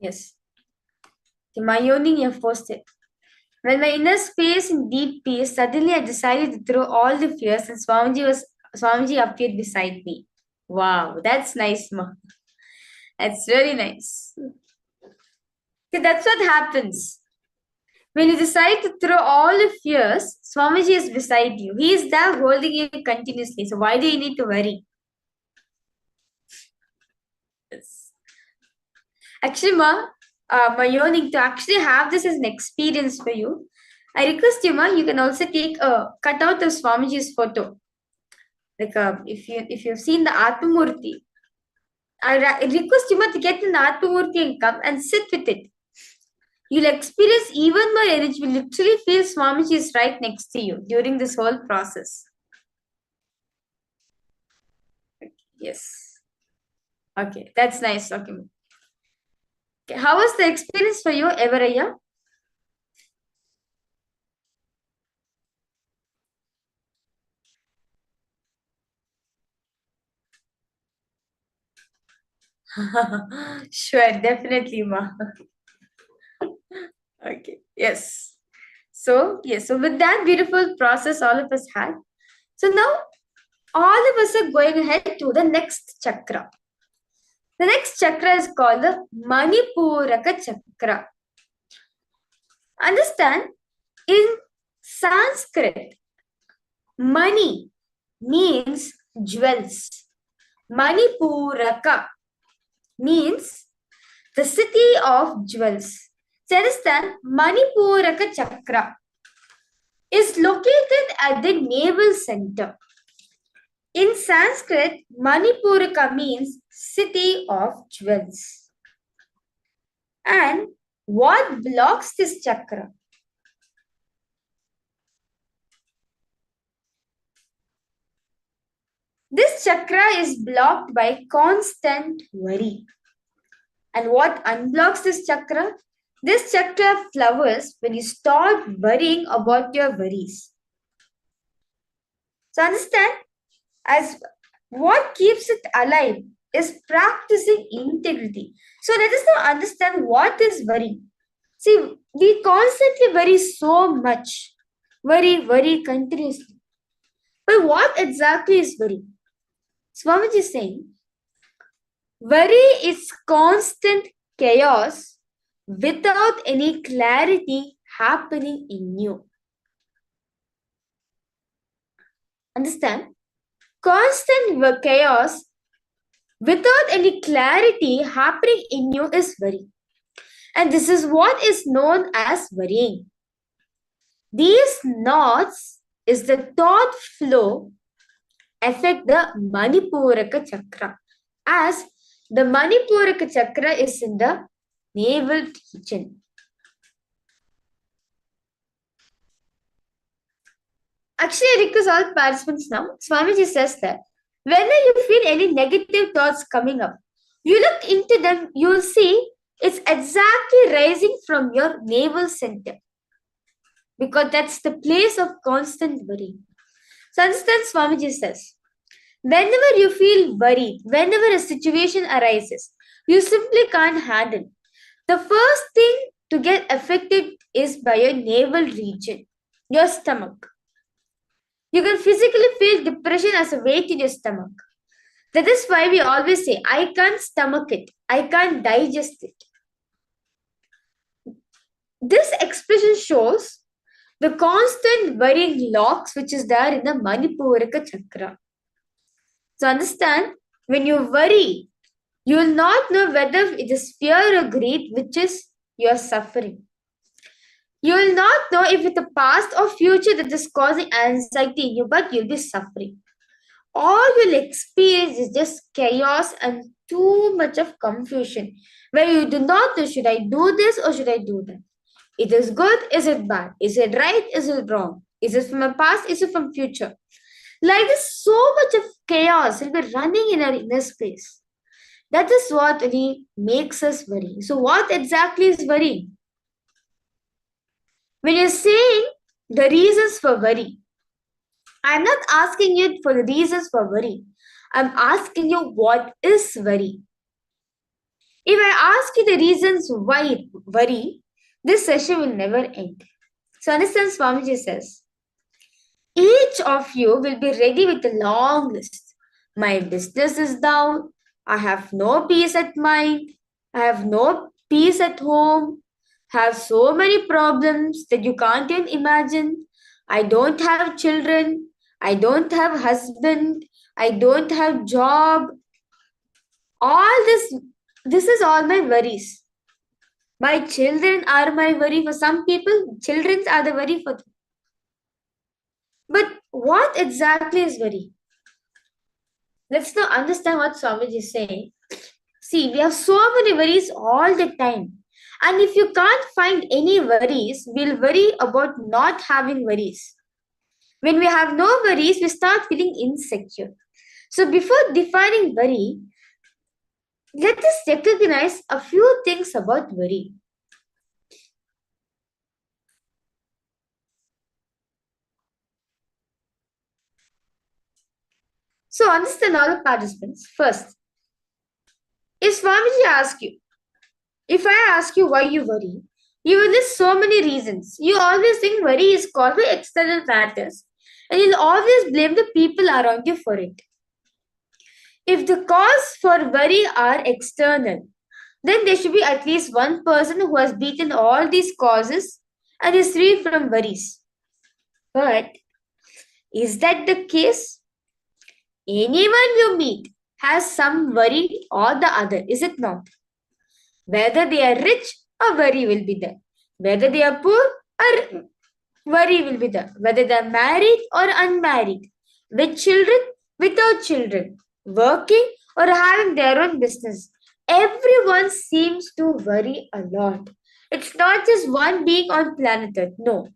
Yes. The Mayoning you have posted. When my inner space in deep peace, suddenly I decided to throw all the fears and Swamiji appeared beside me. Wow, that's nice, Ma. That's really nice. Okay, that's what happens. When you decide to throw all the fears, Swamiji is beside you. He is there holding you continuously. So why do you need to worry? Yes. Actually, Ma, my yearning to actually have this as an experience for you. I request you, Ma, you can also take a cutout of Swamiji's photo. Like if you've seen the Atmamurti, I request you, Ma, to get in the Atmamurti and come and sit with it. You'll experience even more energy. You literally feel Swamiji is right next to you during this whole process. Yes. Okay, that's nice. Okay. Okay. How was the experience for you, Everaya? Sure, definitely, ma. Okay, yes. So, yes, so with that beautiful process all of us had, so now all of us are going ahead to the next chakra. The next chakra is called the Manipuraka chakra. Understand, in Sanskrit, money means jewels. Manipuraka means the city of jewels. So understand, Manipuraka chakra is located at the navel center. In Sanskrit, Manipuraka means city of jewels. And what blocks this chakra? This chakra is blocked by constant worry. And what unblocks this chakra? This chakra flowers when you start worrying about your worries. So understand, as what keeps it alive is practicing integrity. So let us now understand what is worry. See, we constantly worry so much. Worry continuously. But what exactly is worry? Swamiji is saying, worry is constant chaos without any clarity happening in you. Understand? Constant chaos without any clarity happening in you is worry. And this is what is known as worrying. These knots is the thought flow affect the Manipuraka chakra, as the Manipuraka chakra is in the navel region. Actually, I request all participants now. Swamiji says that whenever you feel any negative thoughts coming up, you look into them, you will see it's exactly rising from your navel center, because that's the place of constant worry. So understand, Swamiji says, whenever you feel worried, whenever a situation arises, you simply can't handle. The first thing to get affected is by your navel region, your stomach. You can physically feel depression as a weight in your stomach. That is why we always say, I can't stomach it, I can't digest it. This expression shows the constant worrying locks which is there in the Manipuraka chakra. So understand, when you worry, you will not know whether it is fear or greed which is your suffering. You will not know if it's the past or future that is causing anxiety in you, but you'll be suffering. All you'll experience is just chaos and too much of confusion, where you do not know, should I do this or should I do that? It is good, is it bad? Is it right, is it wrong? Is it from the past, is it from future? Like there's so much of chaos will be running in our inner space. That is what really makes us worry. So what exactly is worry? When you're saying the reasons for worry, I'm not asking you for the reasons for worry. I'm asking you what is worry. If I ask you the reasons why worry, this session will never end. So understand, Swamiji says, each of you will be ready with a long list. My business is down. I have no peace at mind. I have no peace at home. Have so many problems that you can't even imagine. I don't have children. I don't have husband. I don't have job. All this is all my worries. My children are my worry for some people. Children are the worry for them. But what exactly is worry? Let's now understand what Swamiji is saying. See, we have so many worries all the time. And if you can't find any worries, we'll worry about not having worries. When we have no worries, we start feeling insecure. So before defining worry, let us recognize a few things about worry. So understand all the participants. First, If Swamiji asks you, if I ask you why you worry, you will list so many reasons. You always think worry is caused by external factors, and you'll always blame the people around you for it. If the cause for worry are external, then there should be at least one person who has beaten all these causes and is free from worries. But is that the case? Anyone you meet has some worry or the other, is it not? Whether they are rich, a worry will be there. Whether they are poor, a worry will be there. Whether they are married or unmarried, with children, without children, working or having their own business. Everyone seems to worry a lot. It's not just one being on planet Earth. No.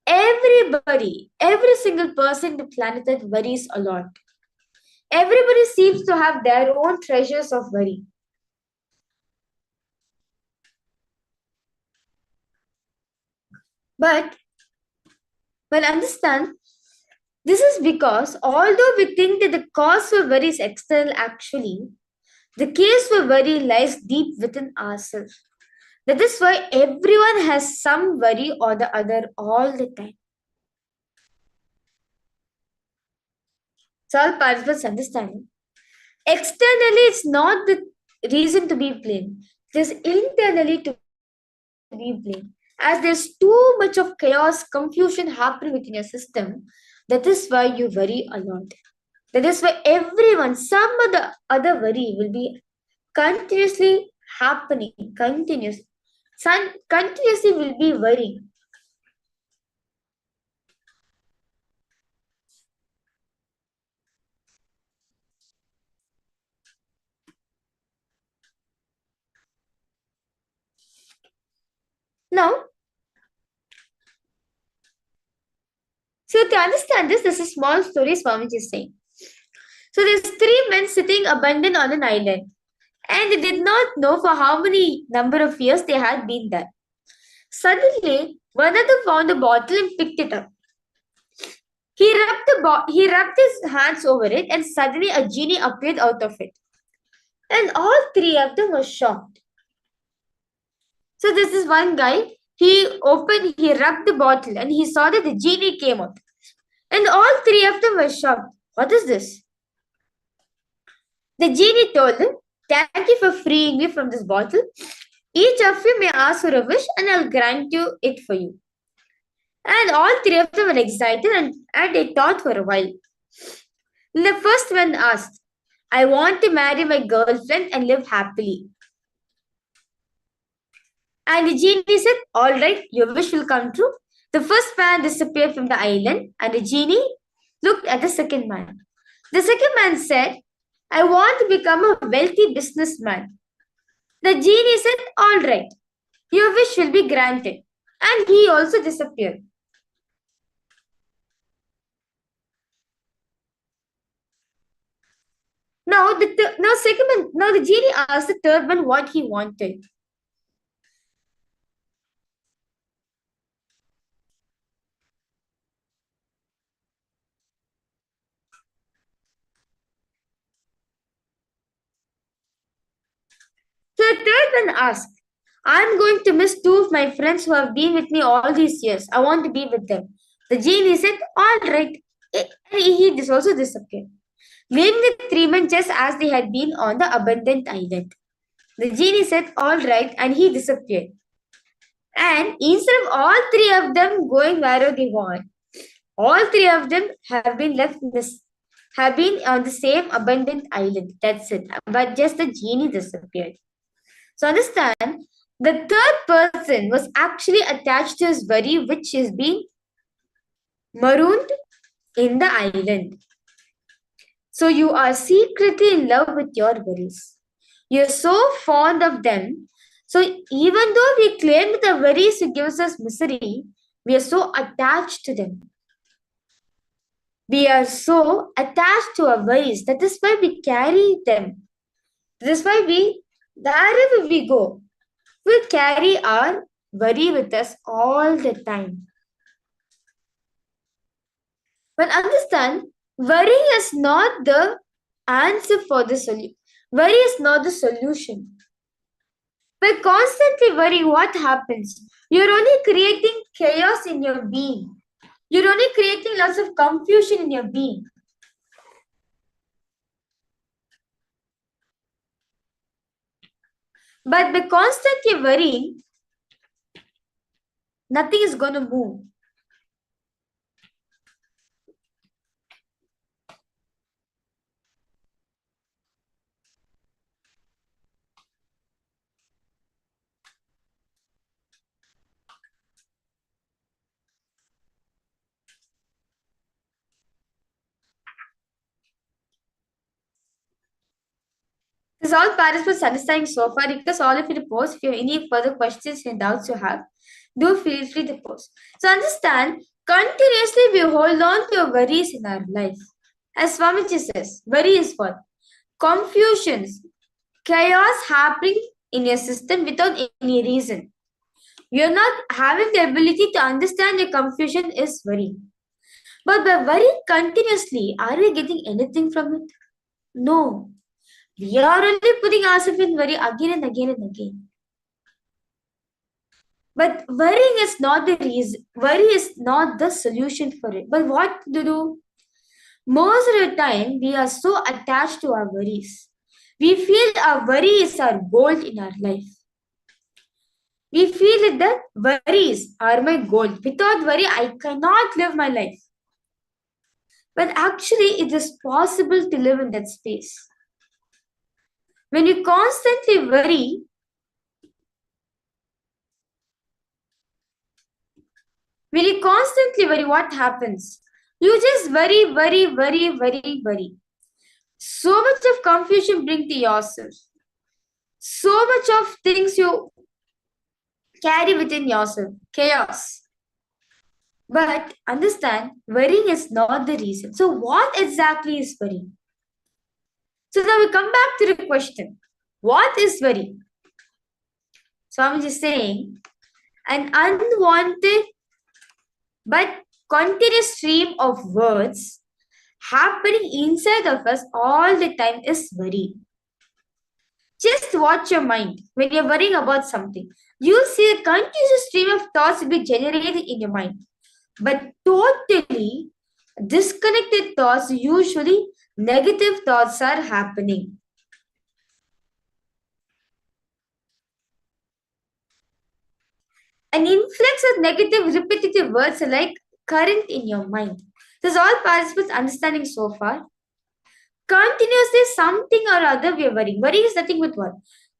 Everybody, every single person on the planet Earth worries a lot. Everybody seems to have their own treasures of worry. But understand, this is because although we think that the cause for worry is external, actually, the case for worry lies deep within ourselves. That is why everyone has some worry or the other all the time. So all participants understanding. Externally, it's not the reason to be blamed. It is internally to be blamed. As there's too much of chaos, confusion happening within your system, that is why you worry a lot. That is why everyone, some of the other worry will be continuously happening, continuously will be worrying. Now, so to understand this, there's a small story Swamiji is saying. So there's three men sitting abandoned on an island, and they did not know for how many number of years they had been there. Suddenly, one of them found a bottle and picked it up. He rubbed his hands over it, and suddenly a genie appeared out of it. And all three of them were shocked. So this is one guy. He rubbed the bottle, and he saw that the genie came out. And all three of them were shocked. What is this? The genie told them, "Thank you for freeing me from this bottle. Each of you may ask for a wish, and I'll grant you it for you." And all three of them were excited and they thought for a while. The first one asked, "I want to marry my girlfriend and live happily." And the genie said, "All right, your wish will come true." The first man disappeared from the island, and the genie looked at the second man. The second man said, "I want to become a wealthy businessman." The genie said, "All right, your wish will be granted." And he also disappeared. Now the genie asked the third one what he wanted. So the third one asked, "I'm going to miss two of my friends who have been with me all these years. I want to be with them." The genie said, "All right." And he also disappeared, leaving the three men just as they had been on the abandoned island. The genie said, "All right," and he disappeared. And instead of all three of them going wherever they want, all three of them have been have been on the same abandoned island. That's it. But just the genie disappeared. So understand, the third person was actually attached to his body, which is being marooned in the island. So you are secretly in love with your worries. You're so fond of them. So even though we claim that the worries gives us misery, we are so attached to them. We are so attached to our worries. That is why we carry them. That is why wherever we go, we carry our worry with us all the time. But understand, worrying is not the answer for the solution. Worry is not the solution. By constantly worrying, what happens? You're only creating chaos in your being. You're only creating lots of confusion in your being. But by constantly worrying, nothing is going to move. This is all participants understanding so far. Request all of you to post. If you have any further questions and doubts you have, do feel free to post. So understand, continuously we hold on to our worries in our life. As Swamiji says, worry is what? Confusions, chaos happening in your system without any reason. You're not having the ability to understand your confusion is worry. But by worrying continuously, are we getting anything from it? No. We are only putting ourselves in worry again and again and again. But worrying is not the reason. Worry is not the solution for it. But what to do? Most of the time, we are so attached to our worries. We feel our worry is our goal in our life. We feel that worries are my goal. Without worry, I cannot live my life. But actually, it is possible to live in that space. When you constantly worry, what happens? You just worry. So much of confusion bring to yourself. So much of things you carry within yourself. Chaos. But understand, worrying is not the reason. So what exactly is worry? So now we come back to the question. What is worry? So I'm just saying, an unwanted but continuous stream of words happening inside of us all the time is worry. Just watch your mind when you're worrying about something. You'll see a continuous stream of thoughts will be generated in your mind. But totally disconnected thoughts, usually negative thoughts are happening. An influx of negative repetitive words are like current in your mind. This is all participants understanding so far. Continuously something or other we are worrying. Worry is nothing but what?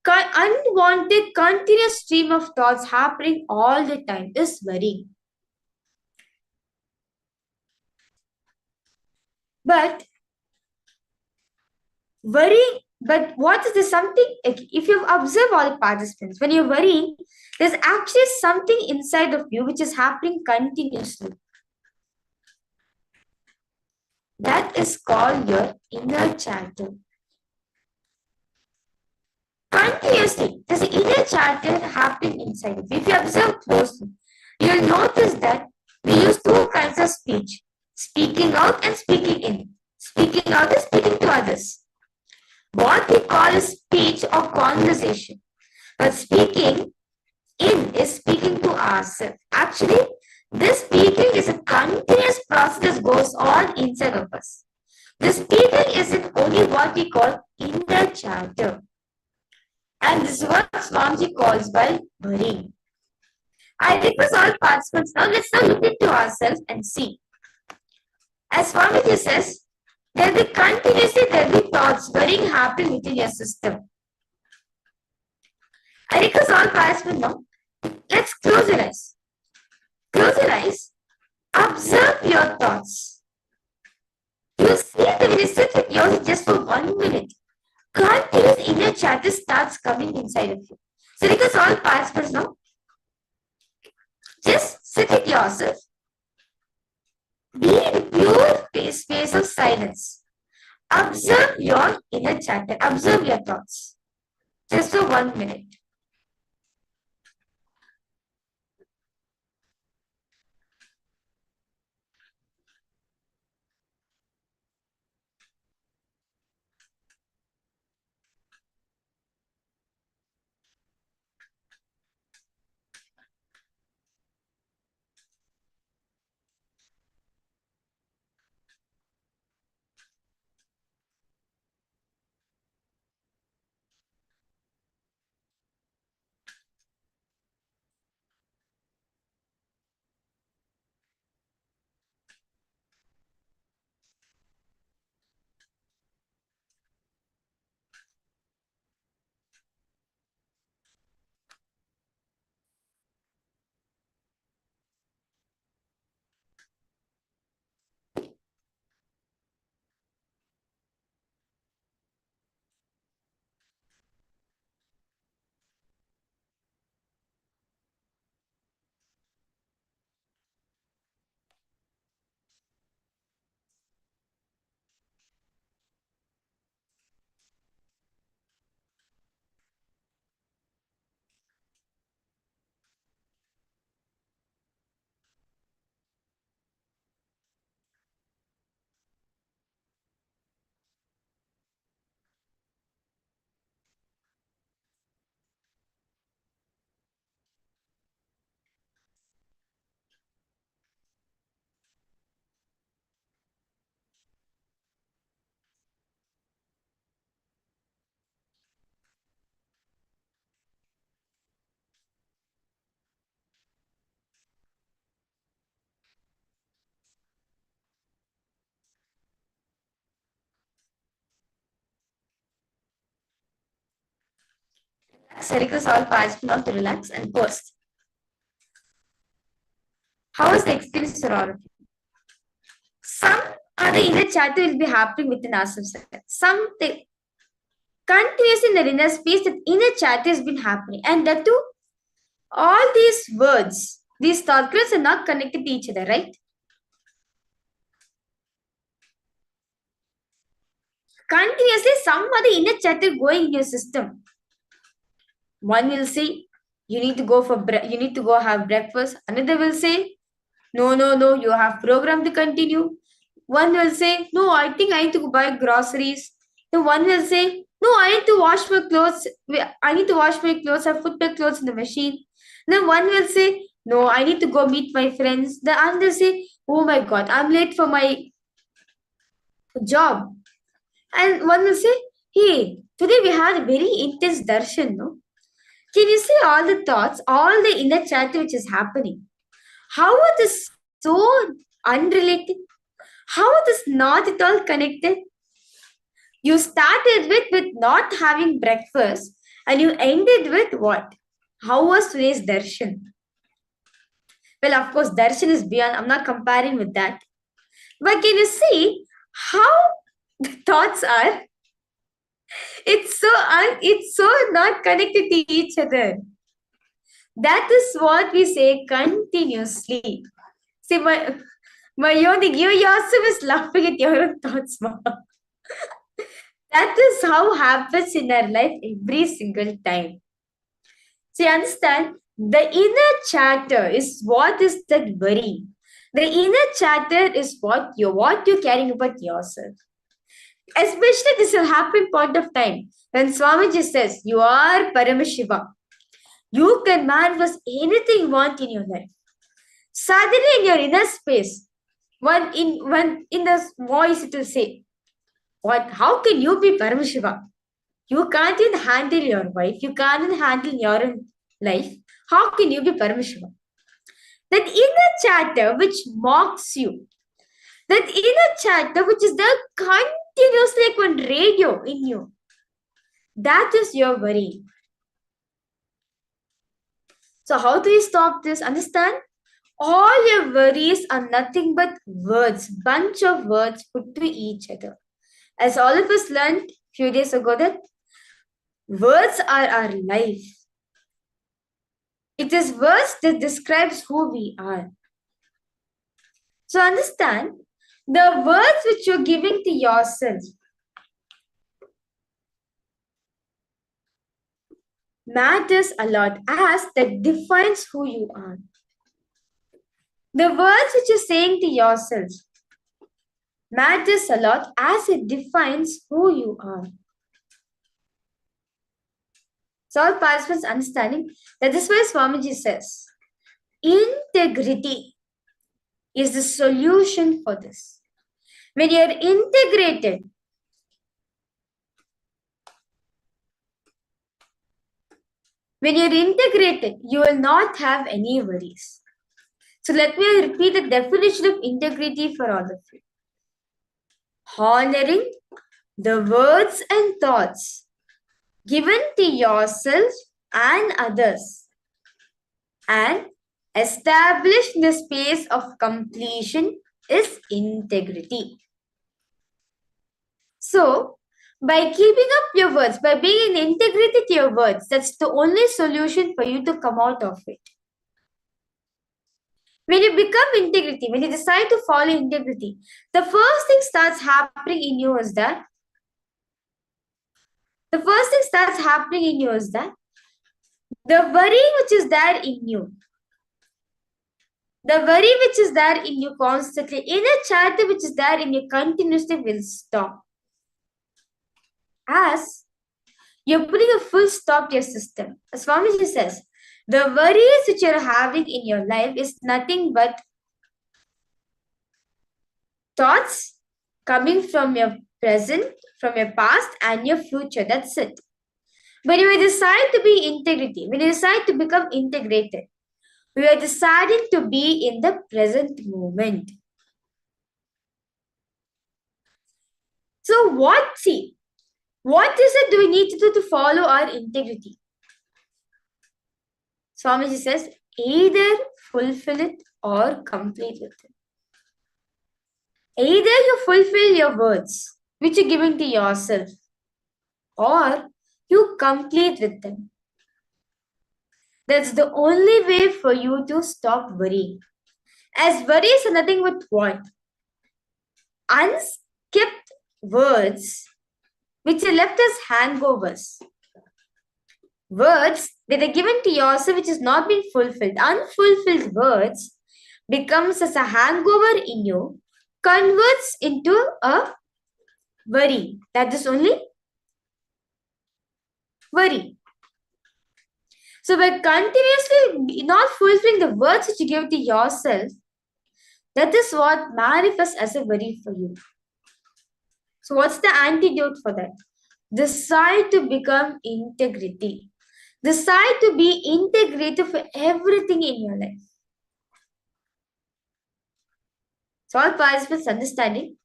Unwanted continuous stream of thoughts happening all the time is worrying. But what is this something? If you observe all the participants, when you're worrying, there's actually something inside of you which is happening continuously. That is called your inner chatter. Continuously, there's an inner chatter happening inside of you. If you observe closely, you'll notice that we use two kinds of speech: speaking out and speaking in. Speaking out is speaking to others. What we call is speech or conversation. But speaking in is speaking to ourselves. Actually, this speaking is a continuous process that goes on inside of us. The speaking isn't only what we call inner chatter. And this is what Swamiji calls by worrying. I request all participants now, let's now look into ourselves and see. As Swamiji says, there will be thoughts worrying happening within your system. I request all participants now, let's close your eyes. Close your eyes. Observe your thoughts. You see that when you sit with yours just for 1 minute, continuous inner chatter starts coming inside of you. So request all participants now, just sit with yourself. Be in pure space of silence. Observe your inner chatter. Observe your thoughts. Just for 1 minute. relax. I request all participants to relax and post. How was the experience for all of you? Some other inner chatter will be happening within ourselves. Something continuously in the inner space, that inner chatter has been happening. And that too, all these words, these thought currents are not connected to each other, right? Continuously, some other inner chatter going in your system. One will say, you need to go you need to go have breakfast. Another will say, no, you have program to continue. One will say, no, I think I need to go buy groceries. Then one will say, no, I need to wash my clothes. I need to wash my clothes. I put my clothes in the machine. Then one will say, no, I need to go meet my friends. The other say, oh my God, I'm late for my job. And one will say, hey, today we had a very intense darshan, no? Can you see all the thoughts, all the inner chatter which is happening? How it is so unrelated? How it is not at all connected? You started with not having breakfast and you ended with what? How was today's darshan? Well, of course, darshan is beyond. I'm not comparing with that. But can you see how the thoughts are? It's so not connected to each other. That is what we say continuously. See, my Yonik, you yourself is laughing at your own thoughts, Mom. That is how happens in our life every single time. So you understand, the inner chatter is what is that worry. The inner chatter is what you're carrying about yourself. Especially this will happen point of time when Swamiji says you are Paramashiva. You can manifest anything you want in your life. Suddenly in your inner space, one in the voice it will say, what? How can you be Paramashiva? You can't even handle your wife. You can't even handle your own life. How can you be Paramashiva? That inner chatter which mocks you, that inner chatter which is there continuously like one radio in you, that is your worry. So how do you stop this? Understand? All your worries are nothing but words, bunch of words put to each other. As all of us learned few days ago that words are our life. It is words that describes who we are. So understand, the words which you're giving to yourself matters a lot as that defines who you are. The words which you're saying to yourself matters a lot as it defines who you are. So all participants understanding that this is why Swamiji says, integrity is the solution for this. When you're integrated, you will not have any worries. So let me repeat the definition of integrity for all of you. Honoring the words and thoughts given to yourself and others, and established in the space of completion is integrity. So, by keeping up your words, by being in integrity to your words, that's the only solution for you to come out of it. When you become integrity, when you decide to follow integrity, the first thing starts happening in you is that the worry which is there in you, constantly, inner chatter which is there in you continuously will stop. As you're putting a full stop to your system. As Swamiji says, the worries which you're having in your life is nothing but thoughts coming from your present, from your past, and your future. That's it. When you decide to be integrity, when you decide to become integrated, we are deciding to be in the present moment. So what is it do we need to do to follow our integrity? Swamiji says, either fulfill it or complete with it. Either you fulfill your words, which you're giving to yourself, or you complete with them. That's the only way for you to stop worrying. As worries are nothing but what? Unskipped words which are left as hangovers. Words that are given to yourself which has not been fulfilled. Unfulfilled words becomes as a hangover in you, converts into a worry. That is only worry. So by continuously not fulfilling the words which you give to yourself, that is what manifests as a worry for you. So what's the antidote for that? Decide to become integrity. Decide to be integrated for everything in your life. So all participants understanding.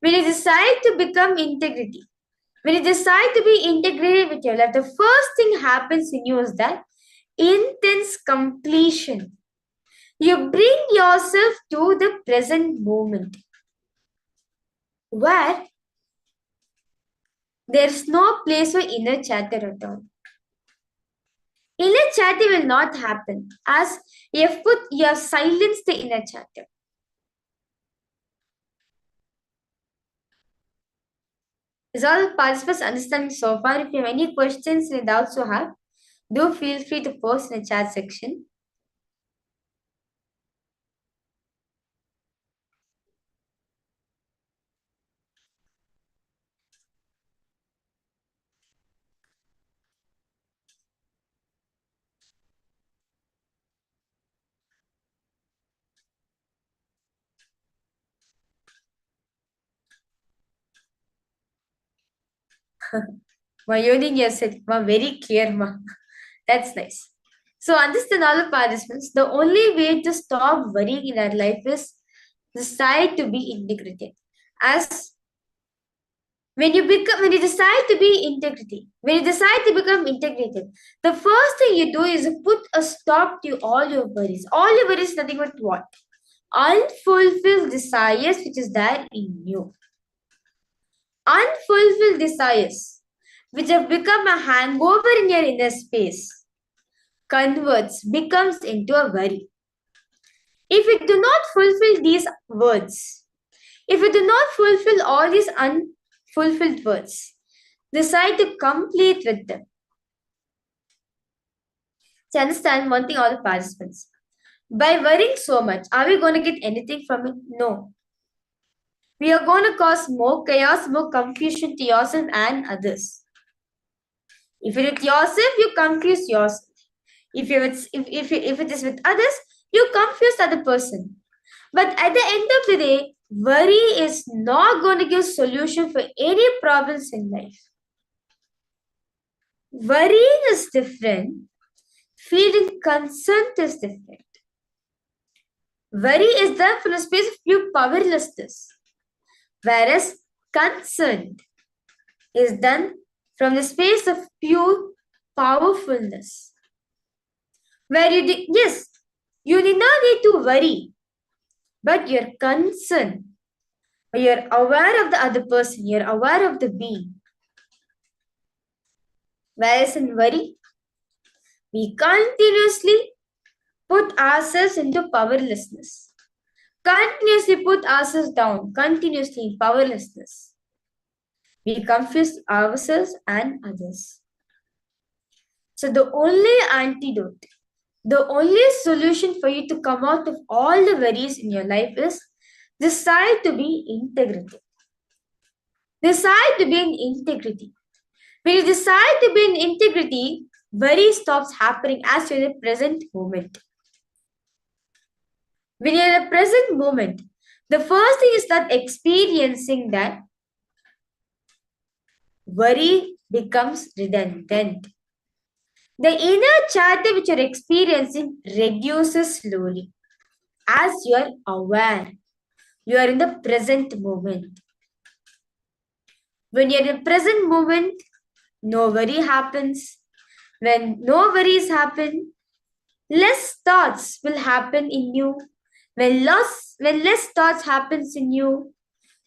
When you decide to become integrity, when you decide to be integrated with your life, the first thing happens in you is that intense completion. You bring yourself to the present moment where there's no place for inner chatter at all. Inner chatter will not happen as you have silenced the inner chatter. Is all participants understanding so far? If you have any questions and doubts you have, do feel free to post in the chat section. Ma, using your set, ma, very clear, ma. That's nice. So understand all the participants. The only way to stop worrying in our life is decide to be integrated. As when you decide to be integrity, when you decide to become integrated, the first thing you do is put a stop to all your worries. All your worries is nothing but what? Unfulfilled desires which is there in you. Unfulfilled desires which have become a hangover in your inner space becomes into a worry. If you do not fulfill these words, if you do not fulfill all these unfulfilled words, decide to complete with them. So understand one thing, all the participants. By worrying so much, are we going to get anything from it? No. We are going to cause more chaos, more confusion to yourself and others. If it is yourself, you confuse yourself. If it is with others, you confuse the other person. But at the end of the day, worry is not going to give solution for any problems in life. Worrying is different. Feeling concerned is different. Worry is done from a space of pure powerlessness, whereas concerned is done from the space of pure powerfulness. Where you need not need to worry, but you're concerned. You're aware of the other person. You're aware of the being. Whereas in worry, we continuously put ourselves into powerlessness. Continuously put ourselves down. Continuously in powerlessness. We confuse ourselves and others. So the only antidote, the only solution for you to come out of all the worries in your life is decide to be integrity. Decide to be in integrity. When you decide to be in integrity, worry stops happening as you're in the present moment. When you're in the present moment, the first thing is that experiencing that worry becomes redundant. The inner chatter which you're experiencing reduces slowly as you're aware. You are in the present moment. When you're in the present moment, no worry happens. When no worries happen, less thoughts will happen in you. When less thoughts happens in you,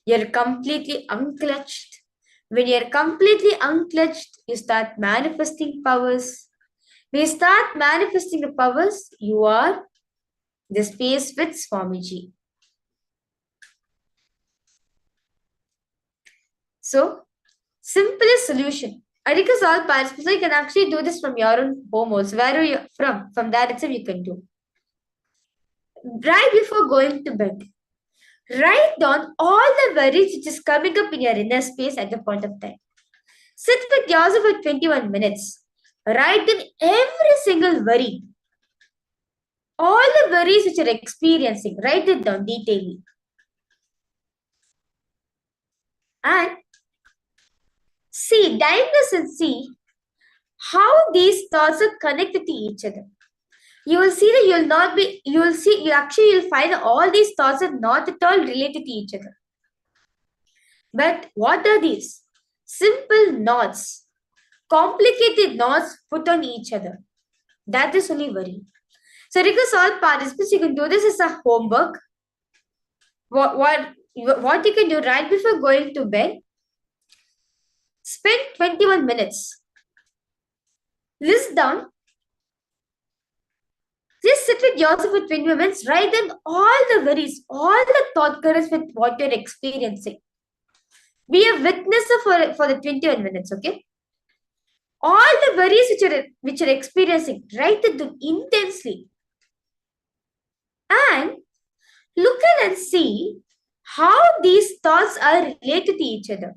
you're completely unclutched. When you're completely unclutched, you start manifesting powers. When you start manifesting the powers, you are the space with Swamiji. So, simplest solution. I request all participants, you can actually do this from your own home also. Where are you from? From that itself you can do. Right before going to bed, write down all the worries which is coming up in your inner space at the point of time. Sit with yourself for 21 minutes. Write in every single worry. All the worries which you're experiencing, write it down detailedly. And diagnose and see how these thoughts are connected to each other. You will see that you'll find all these thoughts are not at all related to each other. But what are these? Simple knots, complicated knots put on each other. That is only worry. So request all participants, you can do this as a homework. What you can do right before going to bed, spend 21 minutes. List down. Just sit with yourself for 21 minutes. Write down all the worries, all the thought currents with what you're experiencing. Be a witness for the 21 minutes, okay? All the worries which you're experiencing, write it down intensely. And look at and see how these thoughts are related to each other.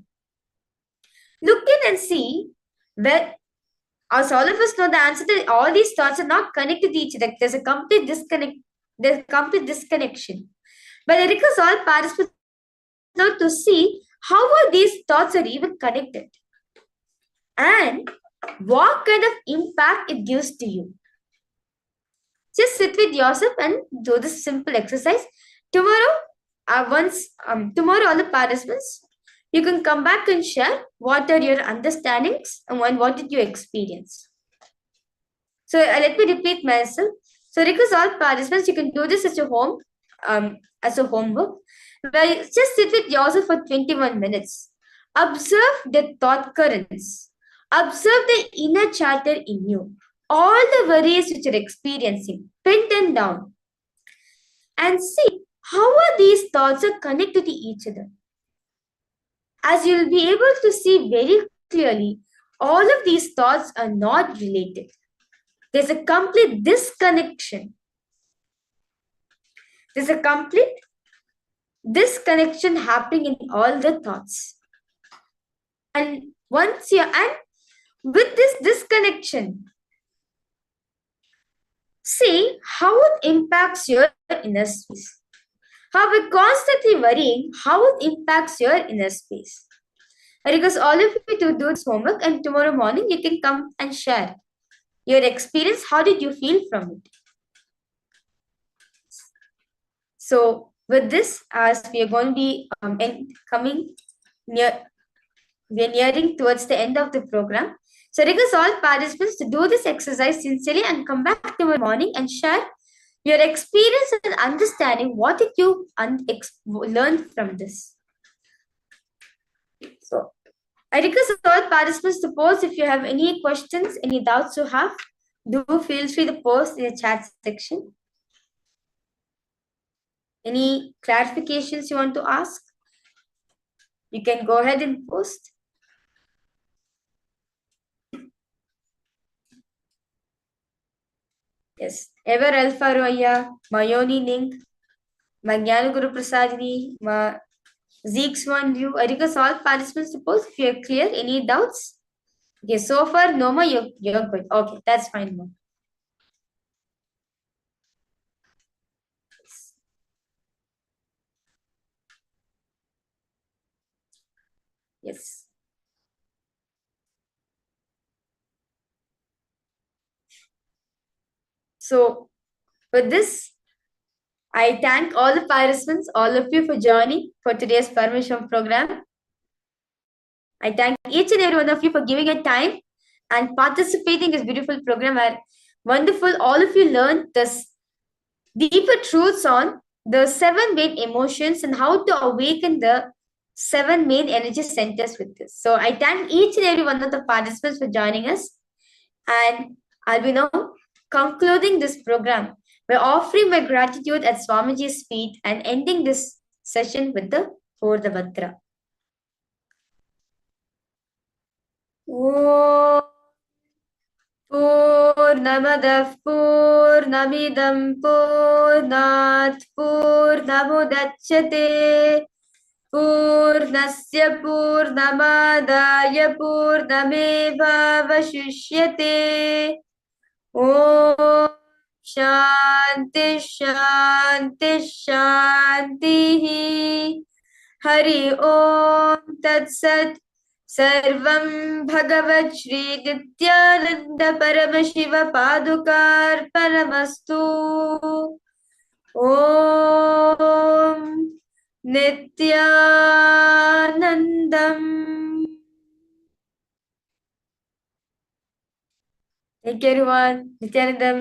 Look in and see where, as all of us know, the answer to all these thoughts are not connected to each other. There's a complete disconnect. There's a complete disconnection. But I request all participants now to see how are these thoughts are even connected and what kind of impact it gives to you. Just sit with yourself and do this simple exercise. Tomorrow, tomorrow all the participants, you can come back and share what are your understandings and what did you experience. So let me repeat myself. So request all participants, you can do this as your home, as a homework. Where just sit with yourself for 21 minutes. Observe the thought currents. Observe the inner chatter in you. All the worries which you're experiencing, pin them down. And see how are these thoughts are connected to each other. As you'll be able to see very clearly, all of these thoughts are not related. There's a complete disconnection. There's a complete disconnection happening in all the thoughts. And with this disconnection, see how it impacts your inner space. How we're constantly worrying, how it impacts your inner space. I request all of you to do this homework, and tomorrow morning you can come and share your experience. How did you feel from it? So with this, as we are going to be we're nearing towards the end of the program. So I request all participants to do this exercise sincerely and come back tomorrow morning and share your experience and understanding. What did you learn from this? So I request all participants to post if you have any questions, any doubts you have. Do feel free to post in the chat section. Any clarifications you want to ask? You can go ahead and post. Yes. Ever Alpha Roya, Mayoni Ning, Magyana Guru Prasadini, Zeke's one view. I request all participants to post if you're clear. Any doubts? Okay, so far, no more, you're good. Okay, that's fine. Mom. Yes. So, with this, I thank all the participants, all of you for joining for today's Paramashivoham program. I thank each and every one of you for giving your time and participating in this beautiful program where wonderful all of you learned this deeper truths on the seven main emotions and how to awaken the seven main energy centers with this. So I thank each and every one of the participants for joining us, and I'll be now concluding this program by offering my gratitude at Swamiji's feet and ending this session with the fourth mantra. Om Purnamadah Purnamidam Purnat Purnamudachyate Purnasya Purnamadaya Purnamevavashishyate. Om Shanti Shanti Shanti. Hari Om Tat Sat. Sarvam Bhagavat Shri Nityananda Paramashiva Padukar Paramastu. Om Nityanandam. Take care, everyone. Nityanandam.